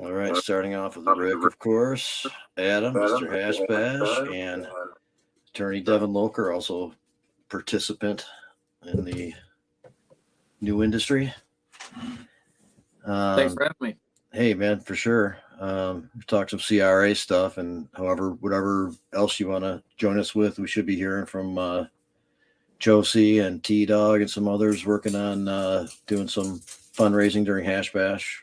All right, starting off with Rick, of course, Adam, Mr. Hashbash, and attorney Devin Loker, also participant in the new industry. Thanks for having me. Hey, man, for sure. We've talked some CRA stuff, and whatever else you want to join us with, we should be hearing from Josey and T-Dog and some others working on doing some fundraising during Hashbash.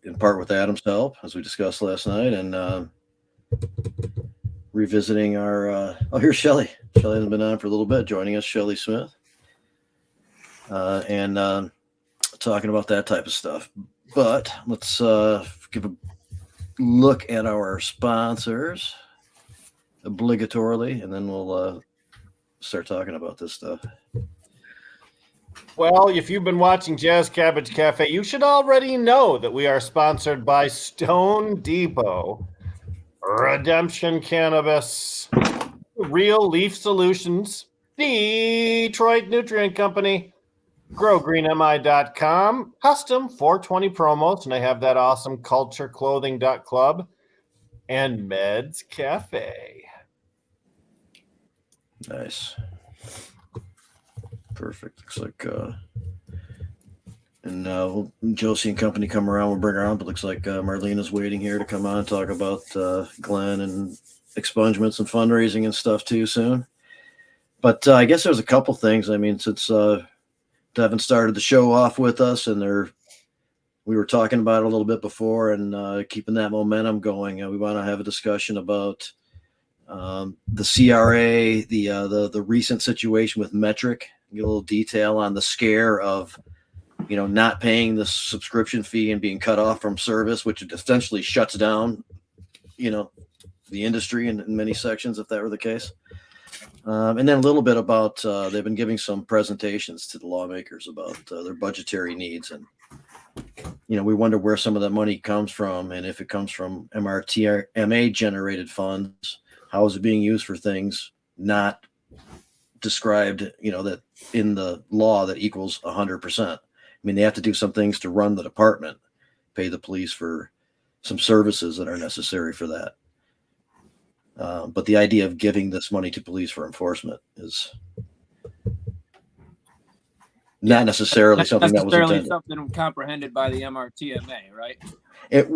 In part with Adam's help, as we discussed last night, and revisiting our. Here's Shelly. Shelly hasn't been on for a little bit, joining us, Shelly Smith, and talking about that type of stuff. But let's give a look at our sponsors obligatorily, and then we'll start talking about this stuff. Well, if you've been watching Jazz Cabbage Cafe, you should already know that we are sponsored by Stone Depot, Redemption Cannabis, Real Leaf Solutions, Detroit Nutrient Company, GrowGreenMI.com, Custom 420 Promos, and I have that awesome CultureClothing.club, and Meds Cafe. Nice. Perfect. Looks like, and Josey and company come around. We'll bring her on, but looks like Marlena's waiting here to come on and talk about GLEN and expungements and fundraising and stuff too soon. But I guess there's a couple things. I mean, since Devin started the show off with us, and we were talking about it a little bit before, and keeping that momentum going. We want to have a discussion about the CRA, the recent situation with METRC. Get a little detail on the scare of, not paying the subscription fee and being cut off from service, which essentially shuts down, the industry in many sections, if that were the case. And then a little bit about they've been giving some presentations to the lawmakers about their budgetary needs, and we wonder where some of that money comes from, and if it comes from MRTMA generated funds, how is it being used for things not described, that in the law that equals 100%. I mean, they have to do some things to run the department, pay the police for some services that are necessary for that. But the idea of giving this money to police for enforcement is not necessarily something that was intended. Something comprehended by the MRTMA, right? It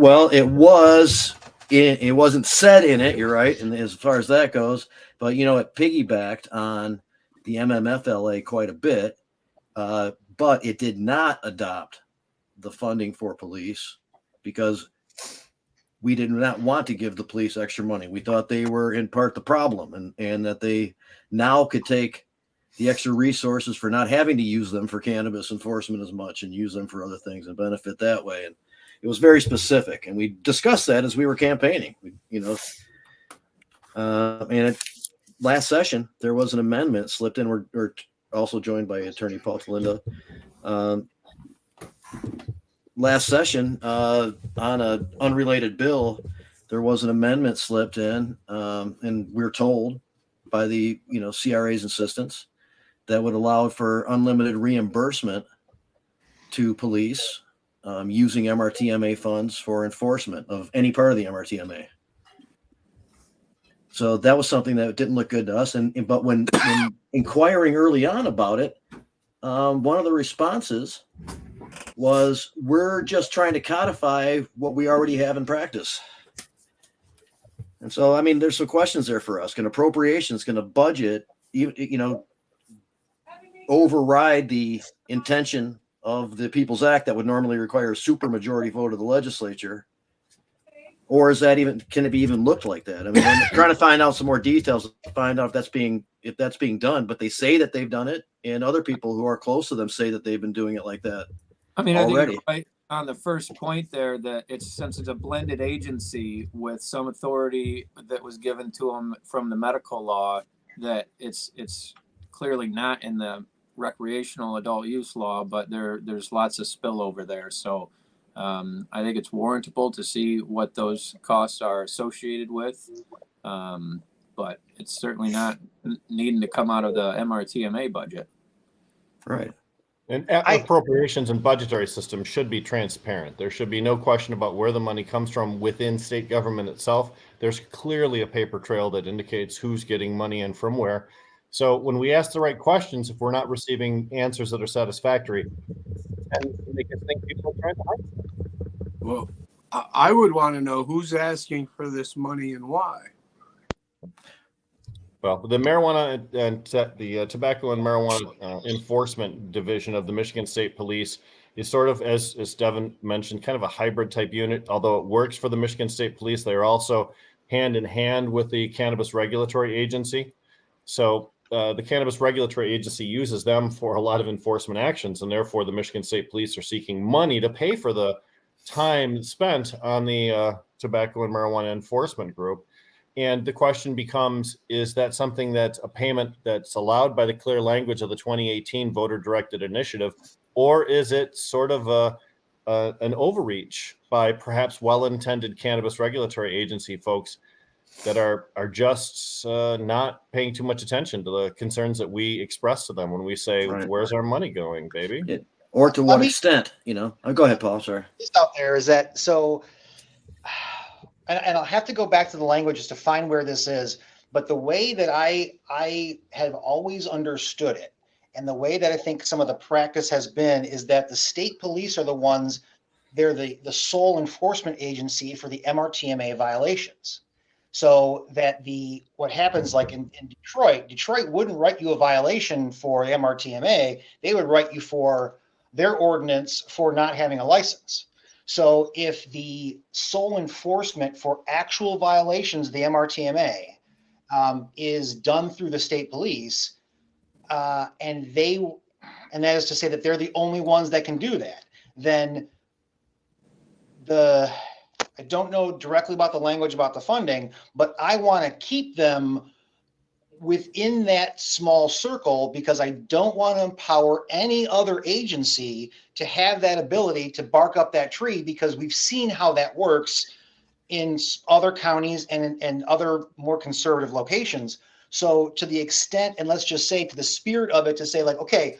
wasn't said in it. You're right, and as far as that goes, but it piggybacked on the MMFLA quite a bit, but it did not adopt the funding for police because we did not want to give the police extra money. We thought they were in part the problem, and that they now could take the extra resources for not having to use them for cannabis enforcement as much and use them for other things and benefit that way. And it was very specific, and we discussed that as we were campaigning. Last session there was an amendment slipped in. We're also joined by Attorney Paul Talinda. Last session on an unrelated bill, there was an amendment slipped in, and we're told by the CRA's insistence that would allow for unlimited reimbursement to police using MRTMA funds for enforcement of any part of the MRTMA. So that was something that didn't look good to us. But when inquiring early on about it, one of the responses was, we're just trying to codify what we already have in practice. And so, I mean, there's some questions there for us. Can appropriations, can a budget, override the intention of the People's Act that would normally require a supermajority vote of the legislature? Or is that can it be even looked like that? I mean, I'm trying to find out some more details to find out if that's being done, but they say that they've done it, and other people who are close to them say that they've been doing it like that. I mean, already. I think you're right on the first point there, that since it's a blended agency with some authority that was given to them from the medical law, that it's clearly not in the recreational adult use law, but there's lots of spillover there. So I think it's warrantable to see what those costs are associated with, but it's certainly not needing to come out of the MRTMA budget. Right. And appropriations and budgetary systems should be transparent. There should be no question about where the money comes from within state government itself. There's clearly a paper trail that indicates who's getting money and from where. So when we ask the right questions, if we're not receiving answers that are satisfactory, and make us think people are trying to hide. Well, I would want to know who's asking for this money and why. Well, the marijuana and the tobacco and marijuana enforcement division of the Michigan State Police is sort of, as Devin mentioned, kind of a hybrid type unit. Although it works for the Michigan State Police, they are also hand in hand with the Cannabis Regulatory Agency. So the Cannabis Regulatory Agency uses them for a lot of enforcement actions, and therefore the Michigan State Police are seeking money to pay for the time spent on the tobacco and marijuana enforcement group. And the question becomes, is that something that's a payment that's allowed by the clear language of the 2018 voter-directed initiative, or is it sort of an overreach by perhaps well-intended Cannabis Regulatory Agency folks that are just not paying too much attention to the concerns that we express to them when we say, Right. Where's our money going, baby? Yeah. Or to what extent, you know? Oh, go ahead, Paul. Sorry. Out there is that so. And I'll have to go back to the languages to find where this is, but the way that I have always understood it, and the way that I think some of the practice has been, is that the state police are the ones, they're the sole enforcement agency for the MRTMA violations. So that what happens like in Detroit wouldn't write you a violation for the MRTMA, they would write you for their ordinance for not having a license. So if the sole enforcement for actual violations of the MRTMA is done through the state police, and that is to say that they're the only ones that can do that, then I don't know directly about the language about the funding, but I want to keep them within that small circle because I don't want to empower any other agency to have that ability to bark up that tree, because we've seen how that works in other counties and other more conservative locations. So to the extent, and let's just say to the spirit of it, to say like, okay,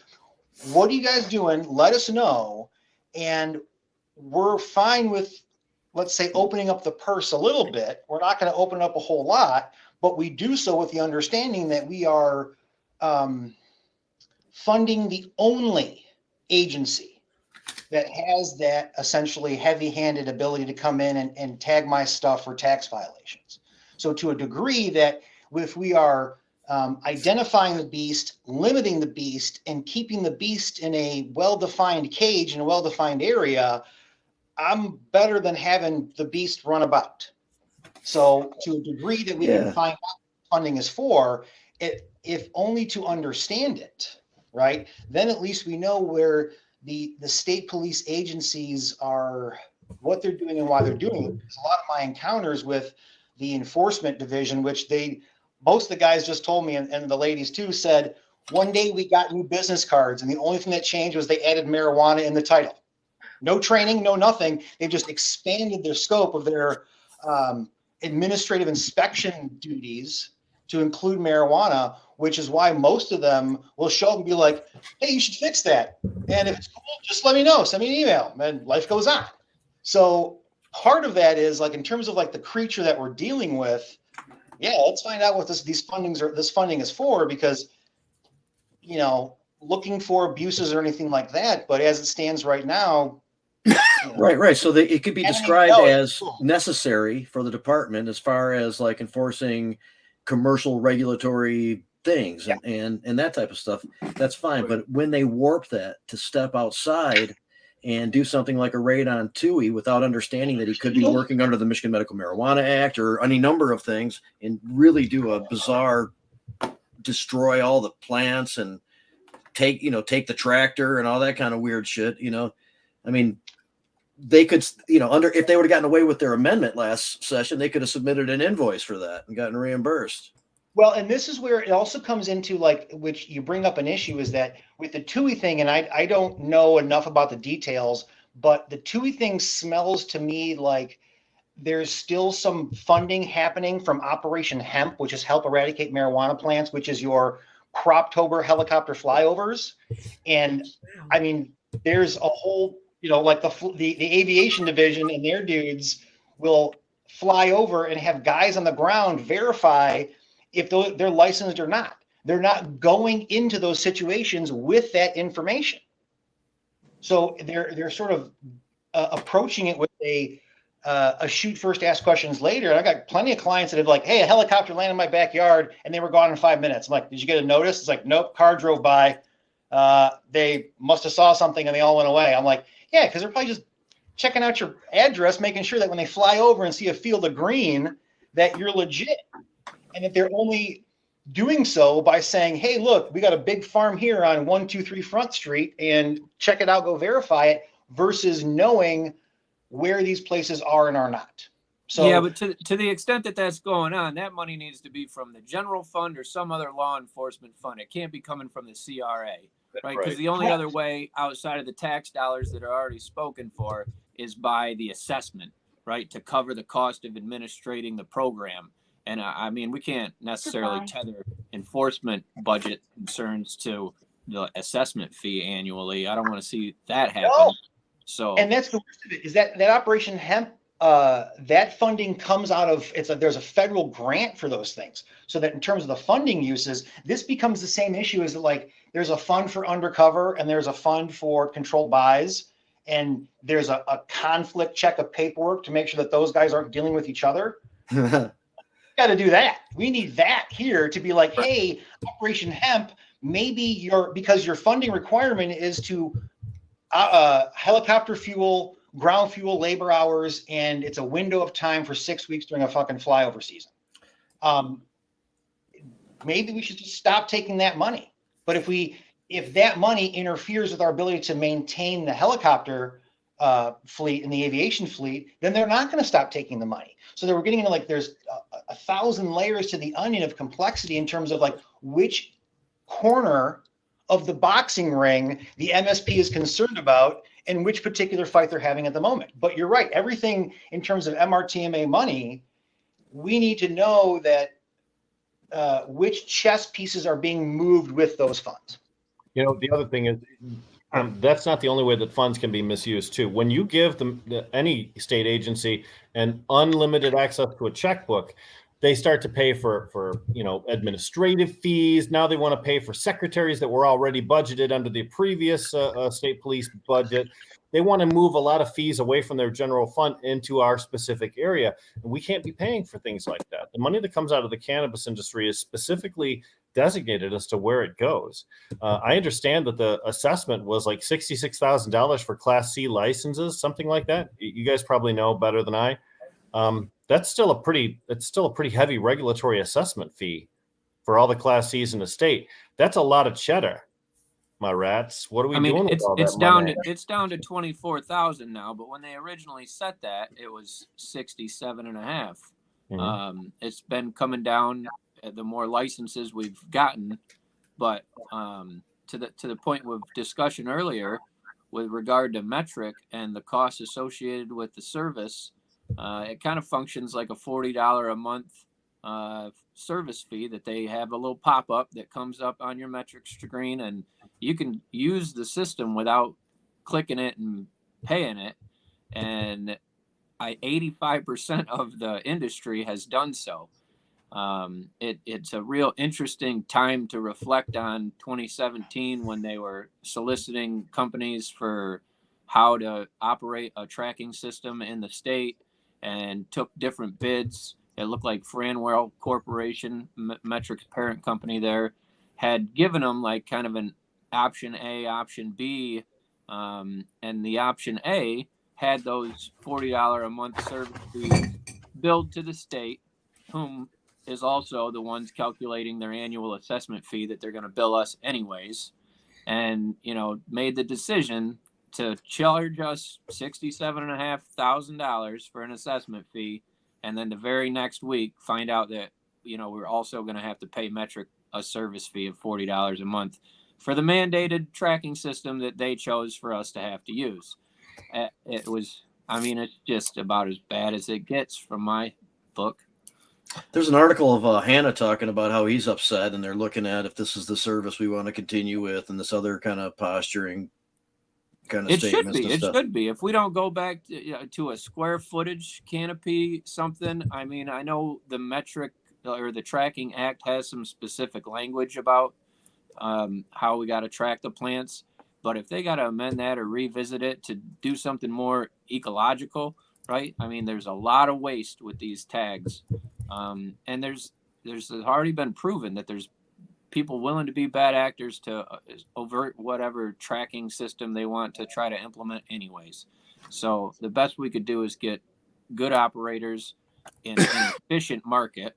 what are you guys doing? Let us know. And we're fine with, let's say, opening up the purse a little bit. We're not going to open up a whole lot, but we do so with the understanding that we are funding the only agency that has that essentially heavy-handed ability to come in and tag my stuff for tax violations. So to a degree that if we are identifying the beast, limiting the beast, and keeping the beast in a well-defined cage in a well-defined area, I'm better than having the beast run about. So to a degree that we can find out what funding is for, if only to understand it, right? Then at least we know where the state police agencies are, what they're doing and why they're doing it. Because a lot of my encounters with the enforcement division, which most of the guys just told me, and the ladies too, said, one day we got new business cards and the only thing that changed was they added marijuana in the title. No training, no nothing. They've just expanded their scope of their administrative inspection duties to include marijuana, which is why most of them will show up and be like, hey, you should fix that. And if it's cool, just let me know, send me an email, and life goes on. So part of that is like, in terms of like the creature that we're dealing with, let's find out what this funding is for, because, you know, looking for abuses or anything like that. But as it stands right now, Right. So it could be described as necessary for the department as far as like enforcing commercial regulatory things and that type of stuff. That's fine. But when they warp that to step outside and do something like a raid on Tui without understanding that he could be working under the Michigan Medical Marijuana Act or any number of things, and really do a bizarre destroy all the plants and take the tractor and all that kind of weird shit, I mean, they could, if they would have gotten away with their amendment last session, they could have submitted an invoice for that and gotten reimbursed. Well, and this is where it also comes into, like, which you bring up an issue, is that with the TUI thing, and I don't know enough about the details, but the TUI thing smells to me like there's still some funding happening from Operation Hemp, which is Help Eradicate Marijuana Plants, which is your Croptober helicopter flyovers. And I mean, there's a whole, like the aviation division and their dudes will fly over and have guys on the ground verify if they're licensed or not. They're not going into those situations with that information. So they're sort of approaching it with a shoot first, ask questions later. And I got plenty of clients that have like, hey, a helicopter landed in my backyard and they were gone in 5 minutes. I'm like, did you get a notice? It's like, nope, car drove by. They must have saw something and they all went away. I'm like, yeah, because they're probably just checking out your address, making sure that when they fly over and see a field of green, that you're legit. And that they're only doing so by saying, hey, look, we got a big farm here on 123 Front Street and check it out, go verify it, versus knowing where these places are and are not. So yeah, but to the extent that that's going on, that money needs to be from the general fund or some other law enforcement fund. It can't be coming from the CRA, right? Because the only other way outside of the tax dollars that are already spoken for is by the assessment, right, to cover the cost of administrating the program. And I mean, we can't necessarily tether enforcement budget concerns to the assessment fee annually. I don't want to see that happen. No. So, and that's the worst of it, is that Operation Hemp, that funding comes out of there's a federal grant for those things. So that in terms of the funding uses, this becomes the same issue as like there's a fund for undercover and there's a fund for controlled buys, and there's a conflict check of paperwork to make sure that those guys aren't dealing with each other. Got to do that. We need that here to be like, hey, Operation Hemp, maybe because your funding requirement is to helicopter fuel, ground fuel, labor hours, and it's a window of time for 6 weeks during a fucking flyover season. Maybe we should just stop taking that money. But if that money interferes with our ability to maintain the helicopter fleet and the aviation fleet, then they're not going to stop taking the money. So we're getting into like there's 1,000 layers to the onion of complexity in terms of like which corner of the boxing ring the MSP is concerned about and which particular fight they're having at the moment. But you're right, everything in terms of MRTMA money, we need to know that which chess pieces are being moved with those funds. The other thing is, that's not the only way that funds can be misused too. When you give any state agency an unlimited access to a checkbook, they start to pay for administrative fees. Now they want to pay for secretaries that were already budgeted under the previous state police budget. They want to move a lot of fees away from their general fund into our specific area. And we can't be paying for things like that. The money that comes out of the cannabis industry is specifically designated as to where it goes. I understand that the assessment was like $66,000 for Class C licenses, something like that. You guys probably know better than I. That's still a pretty heavy regulatory assessment fee for all the Class Cs in the state. That's a lot of cheddar, my rats. What are we doing with all that money? It's down to 24,000 now, but when they originally set that, it was 67.5. It's been coming down the more licenses we've gotten, but to the point of discussion earlier with regard to METRC and the costs associated with the service, it kind of functions like a $40 a month service fee that they have a little pop-up that comes up on your METRC screen, and you can use the system without clicking it and paying it. And 85% of the industry has done so. It's a real interesting time to reflect on 2017 when they were soliciting companies for how to operate a tracking system in the state and took different bids. It looked like Franwell Corporation, METRC's parent company there, had given them like kind of an option A, option B, and the option A had those $40 a month service fees billed to the state, whom is also the ones calculating their annual assessment fee that they're going to bill us anyways, and made the decision to charge us $67,500 for an assessment fee, and then the very next week find out that we're also going to have to pay METRC a service fee of $40 a month for the mandated tracking system that they chose for us to have to use. It's just about as bad as it gets from my book. There's an article of Hannah talking about how he's upset, and they're looking at if this is the service we want to continue with, and this other kind of posturing kind of It should statements be. and It stuff. should be. If we don't go back to a square footage canopy, something. I mean, I know the METRC or the Tracking Act has some specific language about how we got to track the plants. But if they got to amend that or revisit it to do something more ecological, right? I mean, there's a lot of waste with these tags, and there's already been proven that there's people willing to be bad actors to overt whatever tracking system they want to try to implement anyways. So the best we could do is get good operators in an efficient market,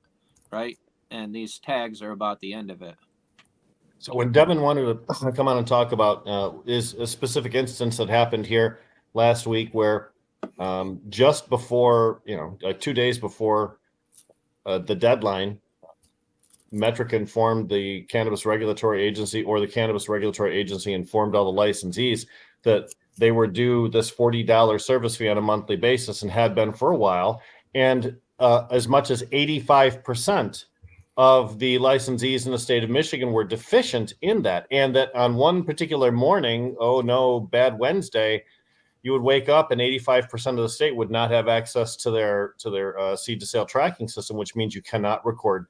right? And these tags are about the end of it. So when Devin wanted to come on and talk about is a specific instance that happened here last week where just before, 2 days before the deadline, METRC informed the Cannabis Regulatory Agency, or the Cannabis Regulatory Agency informed all the licensees that they were due this $40 service fee on a monthly basis and had been for a while. And as much as 85% of the licensees in the state of Michigan were deficient in that. And that on one particular morning, oh no, bad Wednesday, you would wake up and 85% of the state would not have access to their seed to sale tracking system, which means you cannot record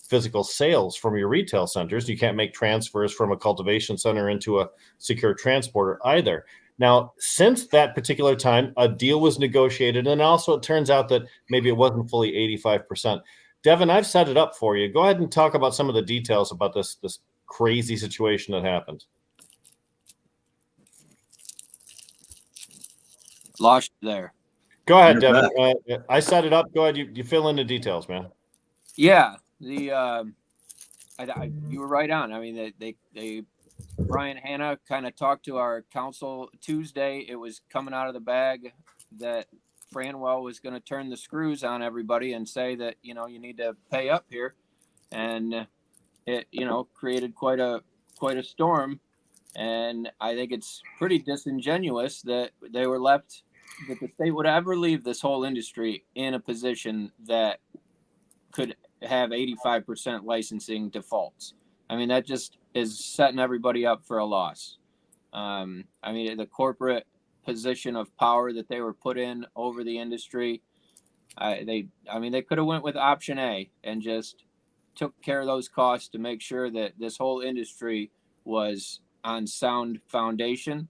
physical sales from your retail centers. You can't make transfers from a cultivation center into a secure transporter either. Now, since that particular time, a deal was negotiated, and also it turns out that maybe it wasn't fully 85%. Devin, I've set it up for you. Go ahead and talk about some of the details about this crazy situation that happened. Lost you there. Go ahead, You're Devin. I set it up. Go ahead. You fill in the details, man. Yeah, you were right on. I mean, they Brian Hanna kind of talked to our council Tuesday. It was coming out of the bag that Franwell was going to turn the screws on everybody and say that, you need to pay up here. And it, created quite a storm. And I think it's pretty disingenuous that they were left, that the state would ever leave this whole industry in a position that could have 85% licensing defaults. I mean, that just is setting everybody up for a loss. I mean, the corporate position of power that they were put in over the industry, they could have went with option A and just took care of those costs to make sure that this whole industry was on sound foundation,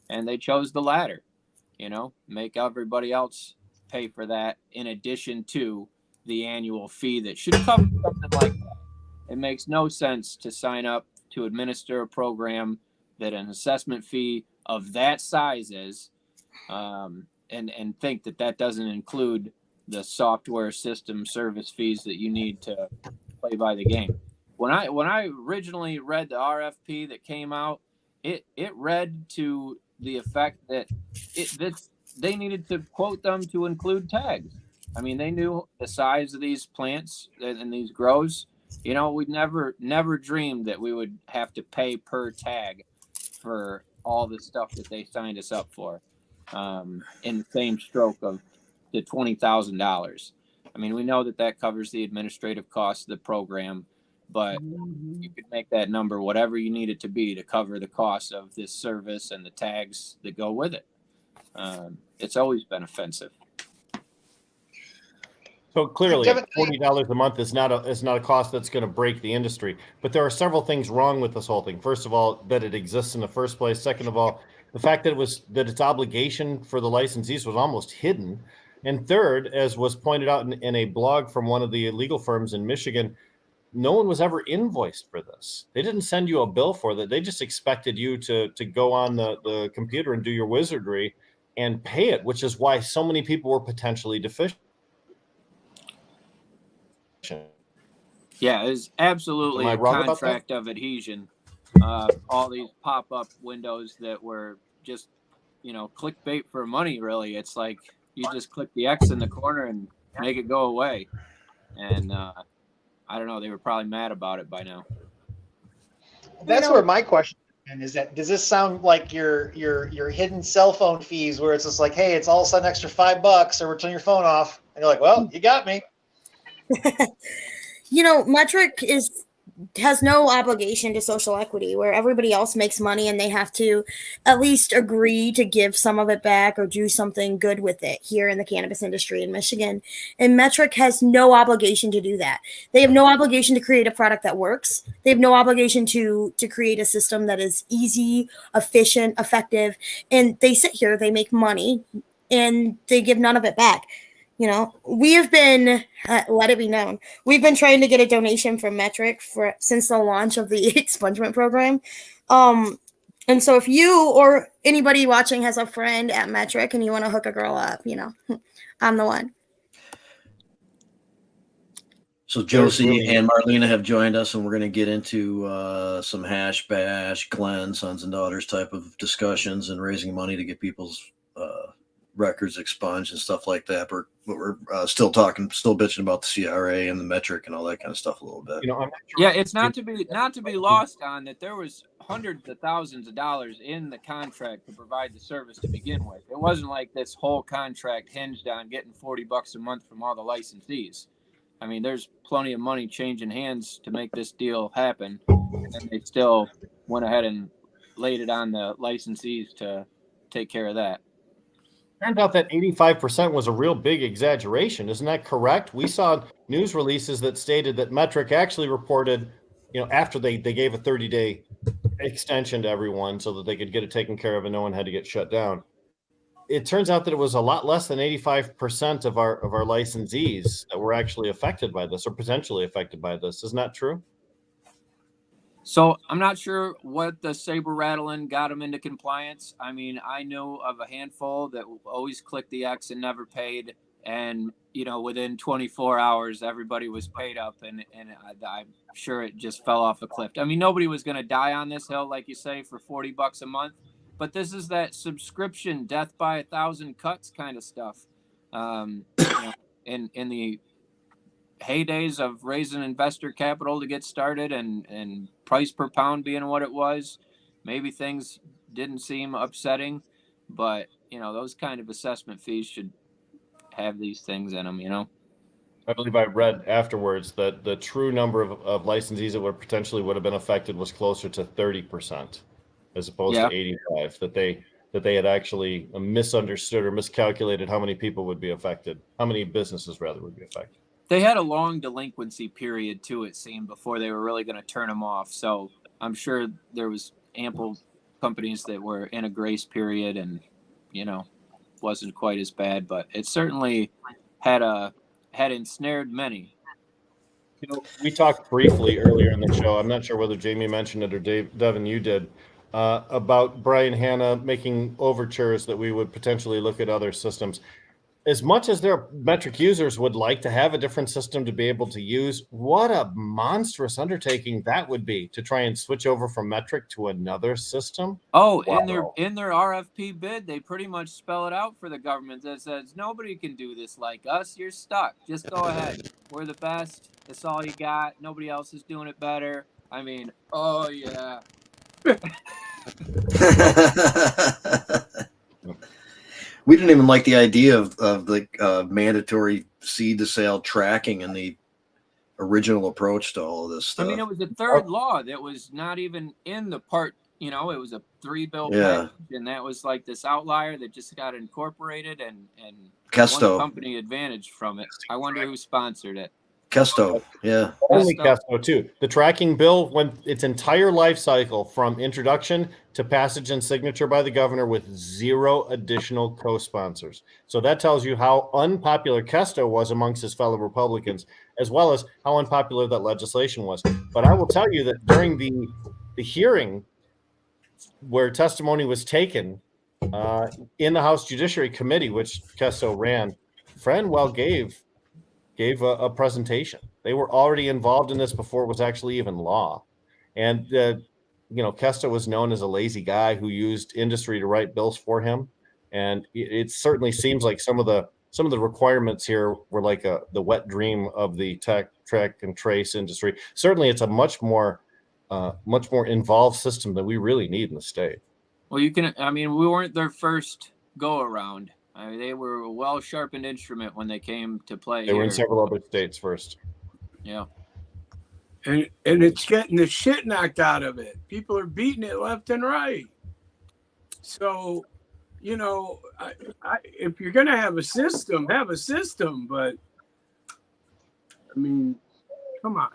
and they chose the latter. Make everybody else pay for that in addition to the annual fee that should cover something like that. It makes no sense to sign up to administer a program that an assessment fee of that size is, and think that doesn't include the software system service fees that you need to play by the game. When I originally read the RFP that came out, it read to the effect that they needed to quote them to include tags. I mean, they knew the size of these plants and these grows. We'd never dreamed that we would have to pay per tag for all the stuff that they signed us up for, in the same stroke of the $20,000. I mean, we know that covers the administrative costs of the program, but you could make that number whatever you need it to be to cover the cost of this service and the tags that go with it. It's always been offensive. So clearly, $40 a month is not a cost that's going to break the industry. But there are several things wrong with this whole thing. First of all, that it exists in the first place. Second of all, the fact that its obligation for the licensees was almost hidden. And third, as was pointed out in a blog from one of the legal firms in Michigan, no one was ever invoiced for this. They didn't send you a bill for that. They just expected you to go on the computer and do your wizardry and pay it, which is why so many people were potentially deficient. Yeah, it was absolutely Am I a wrong about contract of adhesion. All these pop-up windows that were just, clickbait for money, really. It's like you just click the X in the corner and make it go away. And I don't know, they were probably mad about it by now. That's where my question is that, does this sound like your hidden cell phone fees where it's just like, hey, it's all of a sudden extra $5 or we're turning your phone off, and you're like, well, you got me. METRC is has no obligation to social equity, where everybody else makes money and they have to at least agree to give some of it back or do something good with it here in the cannabis industry in Michigan. And METRC has no obligation to do that. They have no obligation to create a product that works. They have no obligation to create a system that is easy, efficient, effective. And they sit here, they make money, and they give none of it back. We have been, let it be known, we've been trying to get a donation from METRC since the launch of the expungement program. And so if you or anybody watching has a friend at METRC and you want to hook a girl up, I'm the one. So Josey and Marlena have joined us, and we're going to get into some hash bash, GLEN, sons and daughters type of discussions and raising money to get people's records expunged and stuff like that. But we're still bitching about the CRA and the METRC and all that kind of stuff a little bit. I'm not sure. Yeah, it's not to be lost on that there was hundreds of thousands of dollars in the contract to provide the service to begin with. It wasn't like this whole contract hinged on getting $40 a month from all the licensees. I mean, there's plenty of money changing hands to make this deal happen, and they still went ahead and laid it on the licensees to take care of that. Turned out that 85% was a real big exaggeration. Isn't that correct? We saw news releases that stated that METRC actually reported, after they gave a 30-day extension to everyone so that they could get it taken care of and no one had to get shut down. It turns out that it was a lot less than 85% of our licensees that were actually affected by this or potentially affected by this. Isn't that true? So I'm not sure what the saber rattling got them into compliance. I mean, I know of a handful that always clicked the X and never paid. And, within 24 hours, everybody was paid up. And I'm sure it just fell off a cliff. I mean, nobody was going to die on this hill, like you say, for $40 a month. But this is that subscription, death by 1,000 cuts kind of stuff. In the heydays of raising investor capital to get started and price per pound being what it was, maybe things didn't seem upsetting, but those kind of assessment fees should have these things in them. I believe I read afterwards that the true number of licensees that would have been affected was closer to 30% as opposed to 85, that they had actually misunderstood or miscalculated how many people would be affected, how many businesses rather would be affected. They had a long delinquency period too, it seemed, before they were really going to turn them off. So I'm sure there was ample companies that were in a grace period and, wasn't quite as bad, but it certainly had ensnared many. We talked briefly earlier in the show. I'm not sure whether Jamie mentioned it or Devin, you did, about Brian Hanna making overtures that we would potentially look at other systems. As much as their METRC users would like to have a different system to be able to use, what a monstrous undertaking that would be to try and switch over from METRC to another system. Oh, wow. in their RFP bid, they pretty much spell it out for the government that says nobody can do this like us. You're stuck. Just go ahead. We're the best. That's all you got. Nobody else is doing it better. I mean, oh yeah. We didn't even like the idea of the mandatory seed to sale tracking and the original approach to all of this stuff. I mean, it was a third law that was not even in the part, it was a 3-bill package, and that was like this outlier that just got incorporated and Kesto. one company advantaged from it. I wonder who sponsored it. Kesto, yeah. Only Kesto too. The tracking bill went its entire life cycle from introduction to passage and signature by the governor with 0 additional co-sponsors. So that tells you how unpopular Kesto was amongst his fellow Republicans, as well as how unpopular that legislation was. But I will tell you that during the hearing where testimony was taken in the House Judiciary Committee, which Kesto ran, Franwell gave a presentation. They were already involved in this before it was actually even law. And, Kesto was known as a lazy guy who used industry to write bills for him. And it certainly seems like some of the requirements here were like the wet dream of the track and trace industry. Certainly it's a much more involved system that we really need in the state. Well, we weren't their first go around. I mean, they were a well-sharpened instrument when they came to play. They were in several other states first. Yeah. and it's getting the shit knocked out of it. People are beating it left and right. So, you know, if you're gonna have a system, have a system. But I mean, come on.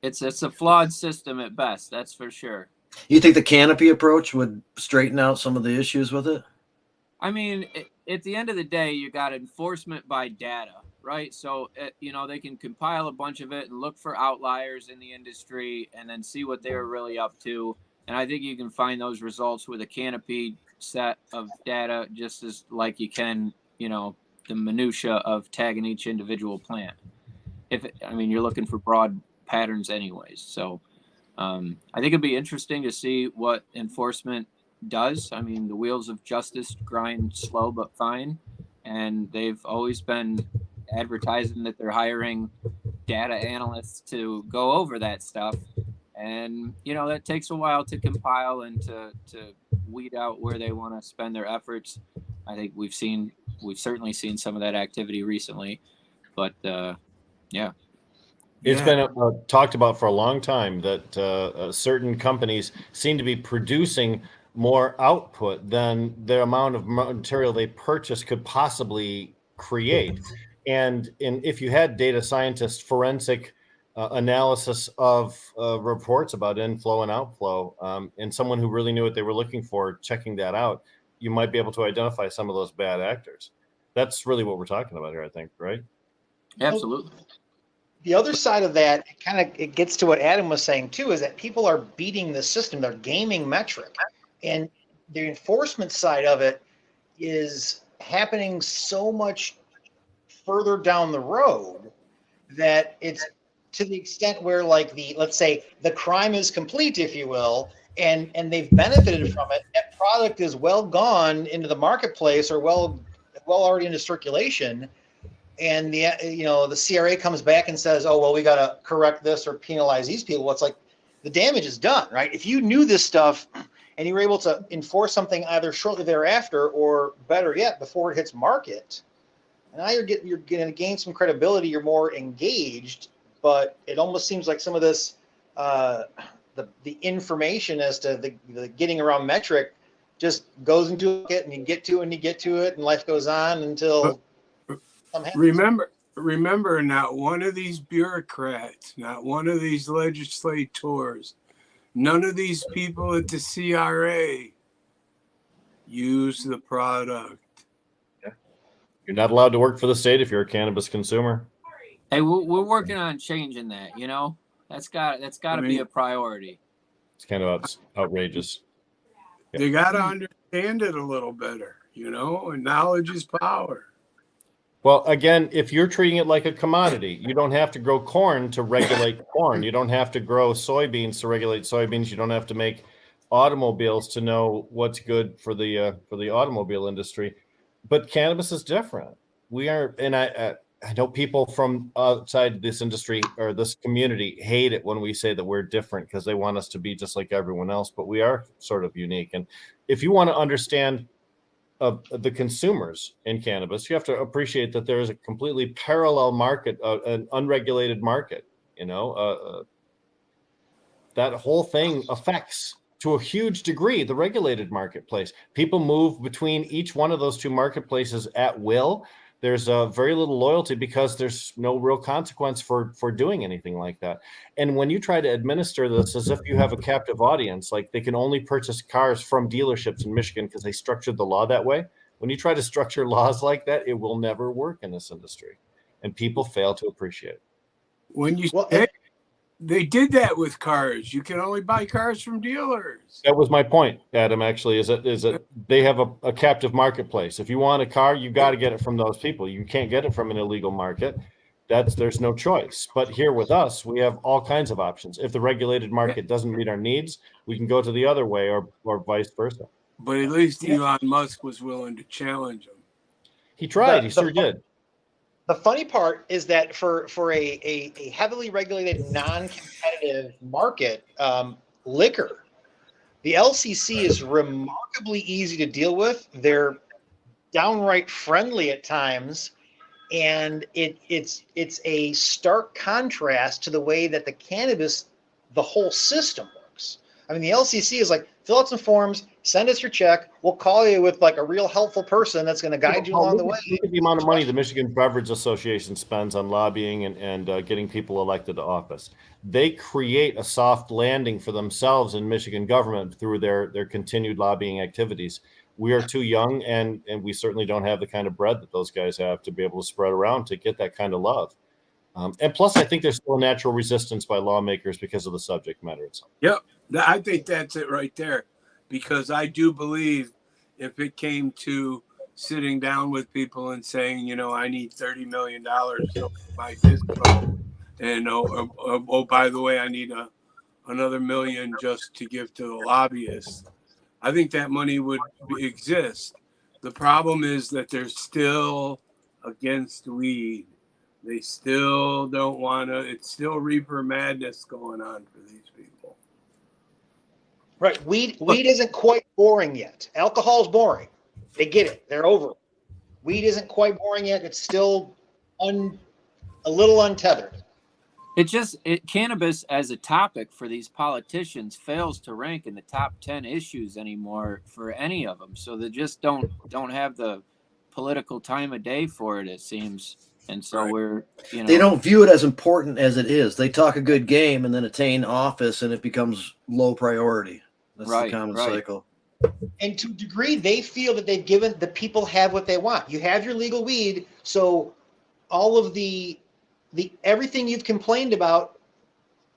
It's a flawed system at best, that's for sure. You think the canopy approach would straighten out some of the issues with it? I mean, at the end of the day, you got enforcement by data, right? So, you know, they can compile a bunch of it and look for outliers in the industry and then see what they're really up to. And I think you can find those results with a canopy set of data just as like you can, you know, the minutia of tagging each individual plant. I mean, you're looking for broad patterns anyways. So I think it'd be interesting to see what enforcement does. I mean, the wheels of justice grind slow but fine, and they've always been advertising that they're hiring data analysts to go over that stuff. And, you know, that takes a while to compile and to weed out where they want to spend their efforts. I think we've certainly seen some of that activity recently, but yeah. It's been talked about for a long time that certain companies seem to be producing more output than the amount of material they purchase could possibly create. And if you had data scientists, forensic analysis of reports about inflow and outflow, and someone who really knew what they were looking for, checking that out, you might be able to identify some of those bad actors. That's really what we're talking about here, I think, right? Absolutely. The other side of that, it gets to what Adam was saying too, is that people are beating the system. They're gaming METRC. And the enforcement side of it is happening so much further down the road that it's to the extent where, like, let's say the crime is complete, if you will, and they've benefited from it. That product is well gone into the marketplace or well already into circulation. And the CRA comes back and says, oh, well, we got to correct this or penalize these people. Well, it's like the damage is done, right? If you knew this stuff and you were able to enforce something either shortly thereafter or better yet, before it hits market, now you're going to gain some credibility. You're more engaged, but it almost seems like some of this, the information as to the getting around METRC just goes into it, and you get to it, and life goes on until. Remember, not one of these bureaucrats, not one of these legislators, none of these people at the CRA use the product. Yeah. You're not allowed to work for the state if you're a cannabis consumer. Hey, we're working on changing that. You know, that's got to be a priority. It's kind of outrageous. They got to understand it a little better, you know, and knowledge is power. Well, again, if you're treating it like a commodity, you don't have to grow corn to regulate corn. You don't have to grow soybeans to regulate soybeans. You don't have to make automobiles to know what's good for the automobile industry. But cannabis is different. We are, and I know people from outside this industry or this community hate it when we say that we're different because they want us to be just like everyone else. But we are sort of unique. And if you want to understand the consumers in cannabis, you have to appreciate that there is a completely parallel market, an unregulated market. You know, that whole thing affects to a huge degree the regulated marketplace. People move between each one of those two marketplaces at will. There's very little loyalty because there's no real consequence for doing anything like that. And when you try to administer this as if you have a captive audience, like they can only purchase cars from dealerships in Michigan because they structured the law that way. When you try to structure laws like that, it will never work in this industry. And people fail to appreciate it. They did that with cars. You can only buy cars from dealers. That was my point, Adam, actually, is that they have a captive marketplace. If you want a car, you got to get it from those people. You can't get it from an illegal market. There's no choice. But here with us, we have all kinds of options. If the regulated market doesn't meet our needs, we can go to the other way or vice versa. But at least Elon Musk was willing to challenge him. He tried. He sure did. The funny part is that for a heavily regulated, non-competitive market, liquor, the LCC is remarkably easy to deal with. They're downright friendly at times, And it's a stark contrast to the way that the cannabis, the whole system works. I mean, the LCC is like, fill out some forms, send us your check. We'll call you with like a real helpful person that's going to guide you along the way. Look at the amount of money the Michigan Beverage Association spends on lobbying and getting people elected to office. They create a soft landing for themselves in Michigan government through their continued lobbying activities. We are too young, and we certainly don't have the kind of bread that those guys have to be able to spread around to get that kind of love. And plus, I think there's still a natural resistance by lawmakers because of the subject matter itself. Yep. I think that's it right there. Because I do believe if it came to sitting down with people and saying, you know, I need $30 million to buy disco, and oh, by the way, I need another million just to give to the lobbyists, I think that money would exist. The problem is that they're still against weed. They still don't want to. It's still reefer madness going on for these people. Right. Weed isn't quite boring yet. Alcohol's boring. They get it. They're over it. Weed isn't quite boring yet. It's still a little untethered. Cannabis as a topic for these politicians fails to rank in the top 10 issues anymore for any of them. So they just don't have the political time of day for it, it seems. And so Right. They don't view it as important as it is. They talk a good game and then attain office, and it becomes low priority. That's the common cycle. And to a degree, they feel that they've given the people have what they want. You have your legal weed, so all of the everything you've complained about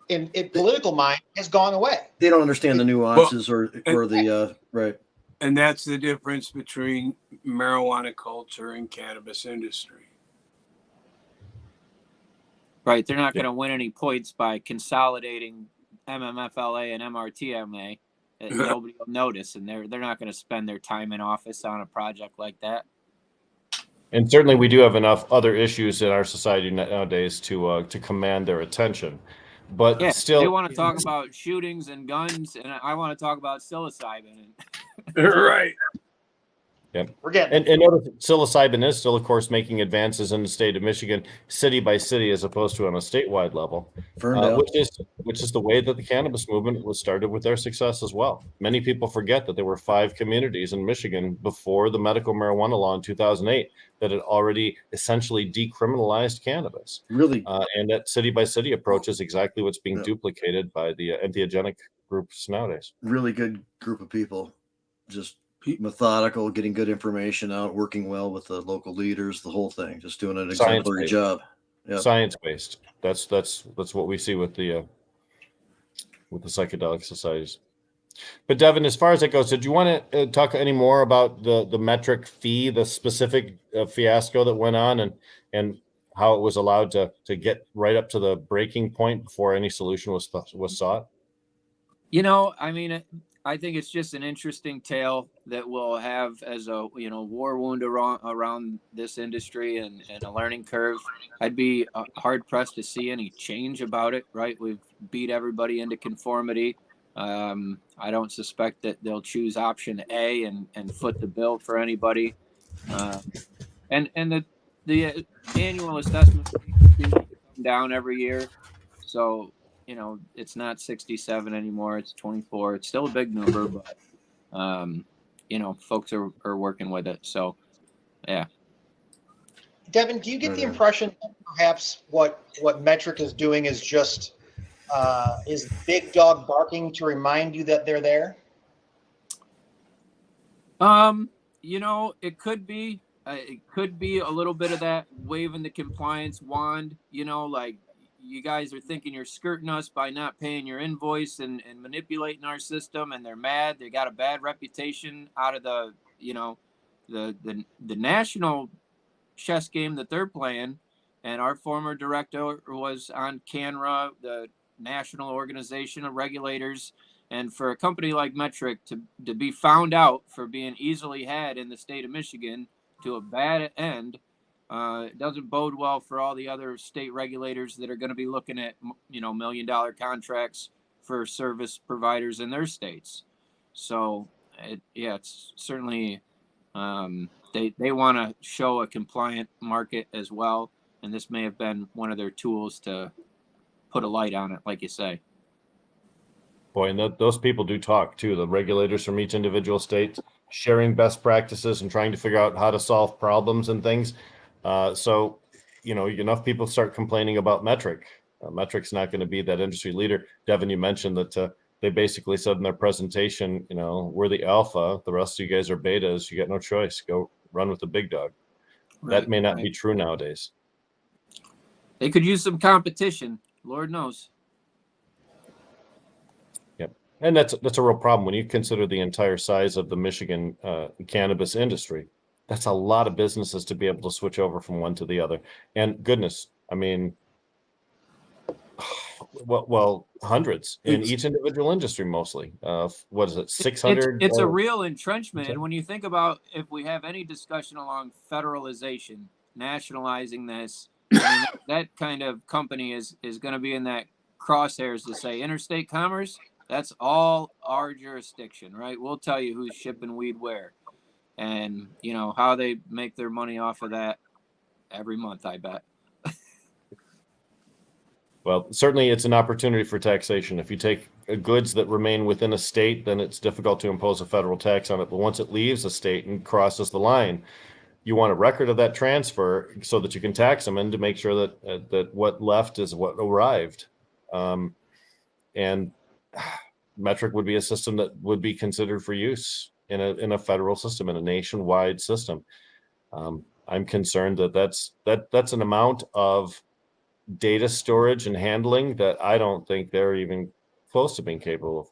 in political mind has gone away. They don't understand the nuances or the right. And that's the difference between marijuana culture and cannabis industry. Right. They're not going to win any points by consolidating MMFLA and MRTMA. Nobody will notice, and they're not going to spend their time in office on a project like that. And certainly, we do have enough other issues in our society nowadays to command their attention. But yeah, still, they want to talk about shootings and guns, and I want to talk about psilocybin. Right. Yeah. We're getting And notice psilocybin is still, of course, making advances in the state of Michigan, city by city, as opposed to on a statewide level, which is the way that the cannabis movement was started with their success as well. Many people forget that there were 5 communities in Michigan before the medical marijuana law in 2008 that had already essentially decriminalized cannabis. Really, and that city by city approach is exactly what's being duplicated by the entheogenic groups nowadays. really good group of people, just methodical, getting good information out, working well with the local leaders, the whole thing, just doing an exemplary job. Yep. Science-based. That's what we see with the psychedelic societies. But Devin, as far as that goes, did you want to talk any more about the METRC fee, the specific fiasco that went on, and how it was allowed to get right up to the breaking point before any solution was sought? I mean, I think it's just an interesting tale that we'll have as a war wound around this industry and a learning curve. I'd be hard pressed to see any change about it. Right, we've beat everybody into conformity. I don't suspect that they'll choose option A and foot the bill for anybody. And the annual assessment seems to come down every year, so. It's not 67 anymore. It's 24. It's still a big number, but, folks are working with it. So, yeah. Devin, do you get the impression that perhaps what METRC is doing is just is big dog barking to remind you that they're there? It could be. It could be a little bit of that waving the compliance wand, like, you guys are thinking you're skirting us by not paying your invoice and manipulating our system, and they're mad. They got a bad reputation out of the national chess game that they're playing. And our former director was on CANRA, the national organization of regulators. And for a company like METRC to be found out for being easily had in the state of Michigan to a bad end, it doesn't bode well for all the other state regulators that are going to be looking at, $1 million contracts for service providers in their states. So, it's certainly They want to show a compliant market as well, and this may have been one of their tools to put a light on it, like you say. Boy, and those people do talk too. The regulators from each individual state sharing best practices and trying to figure out how to solve problems and things. So, enough people start complaining about METRC. METRC's not going to be that industry leader. Devin, you mentioned that they basically said in their presentation, we're the alpha. The rest of you guys are betas. You got no choice. Go run with the big dog. Right, that may not be true nowadays. They could use some competition. Lord knows. And that's a real problem when you consider the entire size of the Michigan cannabis industry. That's a lot of businesses to be able to switch over from one to the other. And goodness, I mean, well, hundreds in each individual industry, mostly. What is it, 600? It's a real entrenchment. And when you think about if we have any discussion along federalization, nationalizing this, I mean, that kind of company is going to be in that crosshairs to say interstate commerce. That's all our jurisdiction, right? We'll tell you who's shipping weed where, and how they make their money off of that every month, I bet. Well, certainly it's an opportunity for taxation. If you take goods that remain within a state, then it's difficult to impose a federal tax on it. But once it leaves a state and crosses the line, you want a record of that transfer so that you can tax them and to make sure that what left is what arrived. And METRC would be a system that would be considered for use in a federal system, in a nationwide system. I'm concerned that's an amount of data storage and handling that I don't think they're even close to being capable of.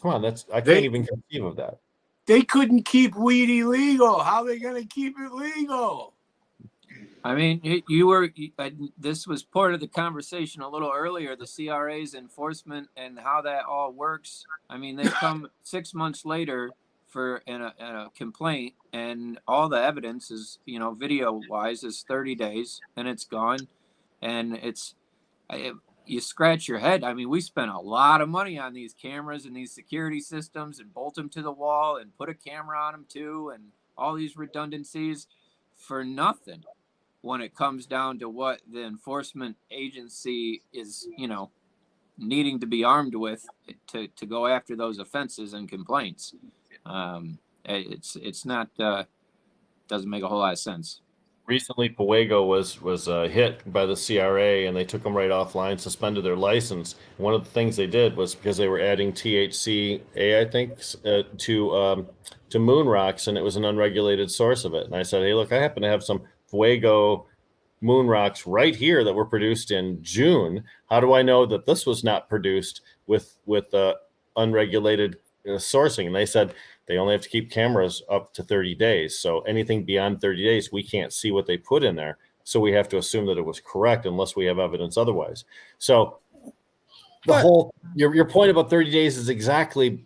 Come on, I can't even conceive of that. They couldn't keep weed illegal. How are they going to keep it legal? I mean, this was part of the conversation a little earlier, the CRA's enforcement and how that all works. I mean, they come 6 months later for a complaint, and all the evidence is, video wise, is 30 days and it's gone. And you scratch your head. I mean, we spent a lot of money on these cameras and these security systems and bolt them to the wall and put a camera on them too, and all these redundancies for nothing when it comes down to what the enforcement agency is, needing to be armed with to go after those offenses and complaints. It's not doesn't make a whole lot of sense. Recently, Fuego was hit by the CRA, and they took them right offline, suspended their license. One of the things they did was because they were adding THCA, I think, to moon rocks, and it was an unregulated source of it. And I said, hey, look, I happen to have some Fuego moon rocks right here that were produced in June. How do I know that this was not produced with unregulated sourcing? And they said they only have to keep cameras up to 30 days. So anything beyond 30 days, we can't see what they put in there. So we have to assume that it was correct unless we have evidence otherwise. So your point about 30 days is exactly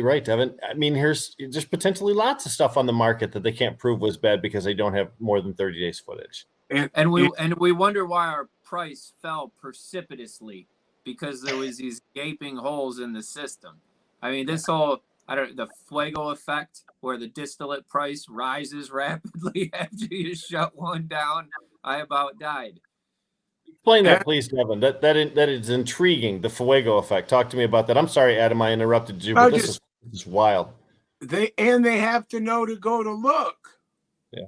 right, Devin. I mean, there's potentially lots of stuff on the market that they can't prove was bad because they don't have more than 30 days footage. And we wonder why our price fell precipitously, because there was these gaping holes in the system. I mean, this whole the Fuego effect, where the distillate price rises rapidly after you shut one down. I about died. Explain that, please, Devin. That is intriguing. The Fuego effect. Talk to me about that. I'm sorry, Adam, I interrupted you, but this is wild. They have to know to go to look. Yeah,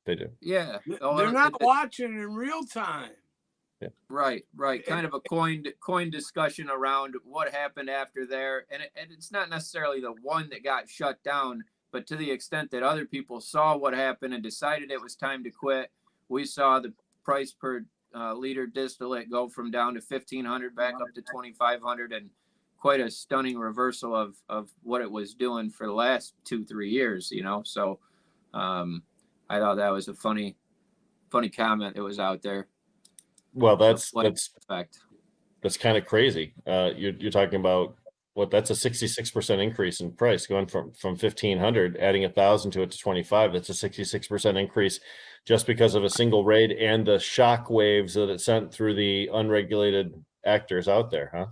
they do. Yeah, they're not watching in real time. Yeah. Right. Kind of a coin discussion around what happened after there, and it's not necessarily the one that got shut down, but to the extent that other people saw what happened and decided it was time to quit. We saw the price per liter distillate go from down to 1,500 back up to 2,500, and quite a stunning reversal of what it was doing for the last 2-3 years. So I thought that was a funny comment that was out there. Well, that's kind of crazy. You're talking about that's a 66% increase in price, going from 1,500, adding 1,000 to it to 25. That's a 66% increase just because of a single raid and the shock waves that it sent through the unregulated actors out there, huh?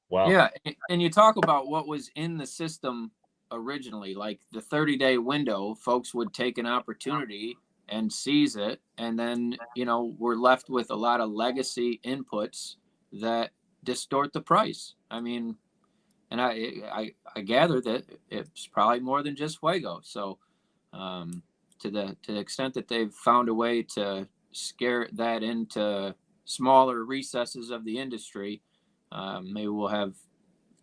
Wow. Yeah, and you talk about what was in the system originally. Like the 30-day window, folks would take an opportunity and seize it. And then, we're left with a lot of legacy inputs that distort the price. I mean, and I gather that it's probably more than just Fuego. So to the extent that they've found a way to scare that into smaller recesses of the industry, maybe we'll have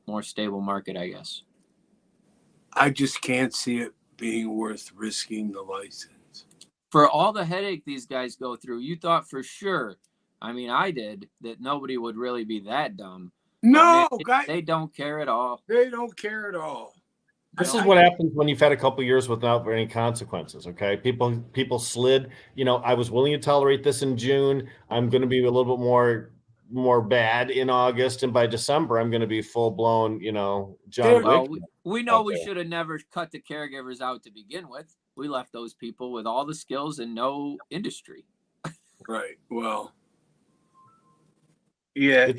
more stable market, I guess. I just can't see it being worth risking the license. For all the headache these guys go through, you thought for sure, I mean, I did, that nobody would really be that dumb. No, Man, they don't care at all. They don't care at all. This is what happens when you've had a couple years without any consequences. Okay, people slid. I was willing to tolerate this in June. I'm going to be a little bit more bad in August, and by December, I'm going to be full blown. John Wick. We know we should have never cut the caregivers out to begin with. We left those people with all the skills and no industry. Right. Well. Yeah.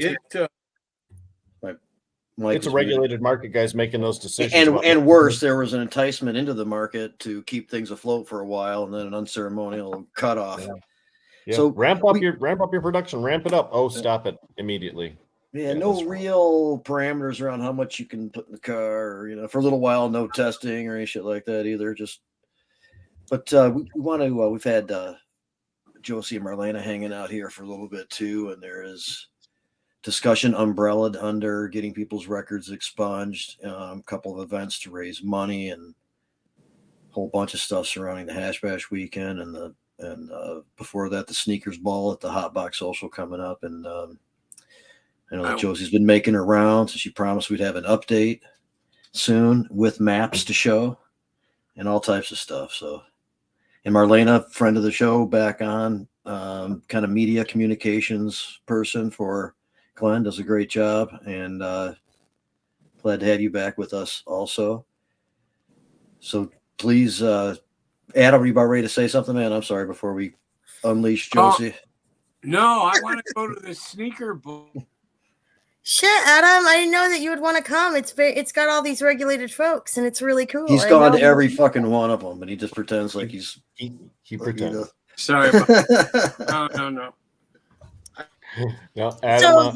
It's a regulated market, guys, making those decisions. And worse, there was an enticement into the market to keep things afloat for a while, and then an unceremonial cutoff. Yeah. So ramp up your production, ramp it up. Oh, stop it immediately. Yeah, no real parameters around how much you can put in the car, or, for a little while, no testing or any shit like that either. But we want to. We've had Josey and Marlena hanging out here for a little bit too, and there is discussion umbrellaed under getting people's records expunged, a couple of events to raise money, and a whole bunch of stuff surrounding the Hash Bash weekend, and before that, the Sneakers Ball at the Hot Box Social coming up. And I know that Josie's been making her rounds, and she promised we'd have an update soon with maps to show and all types of stuff. So, and Marlena, friend of the show, back on, kind of media communications person for GLEN, does a great job, and glad to have you back with us also. So please, Adam, are you about ready to say something, man? I'm sorry, before we unleash Josey. No, I want to go to the sneaker bowl. Shit, Adam, I didn't know that you would want to come. It's got all these regulated folks, and it's really cool. He's gone to every fucking one of them, and he just pretends like he pretends. Sorry about that. No. No, Adam, so,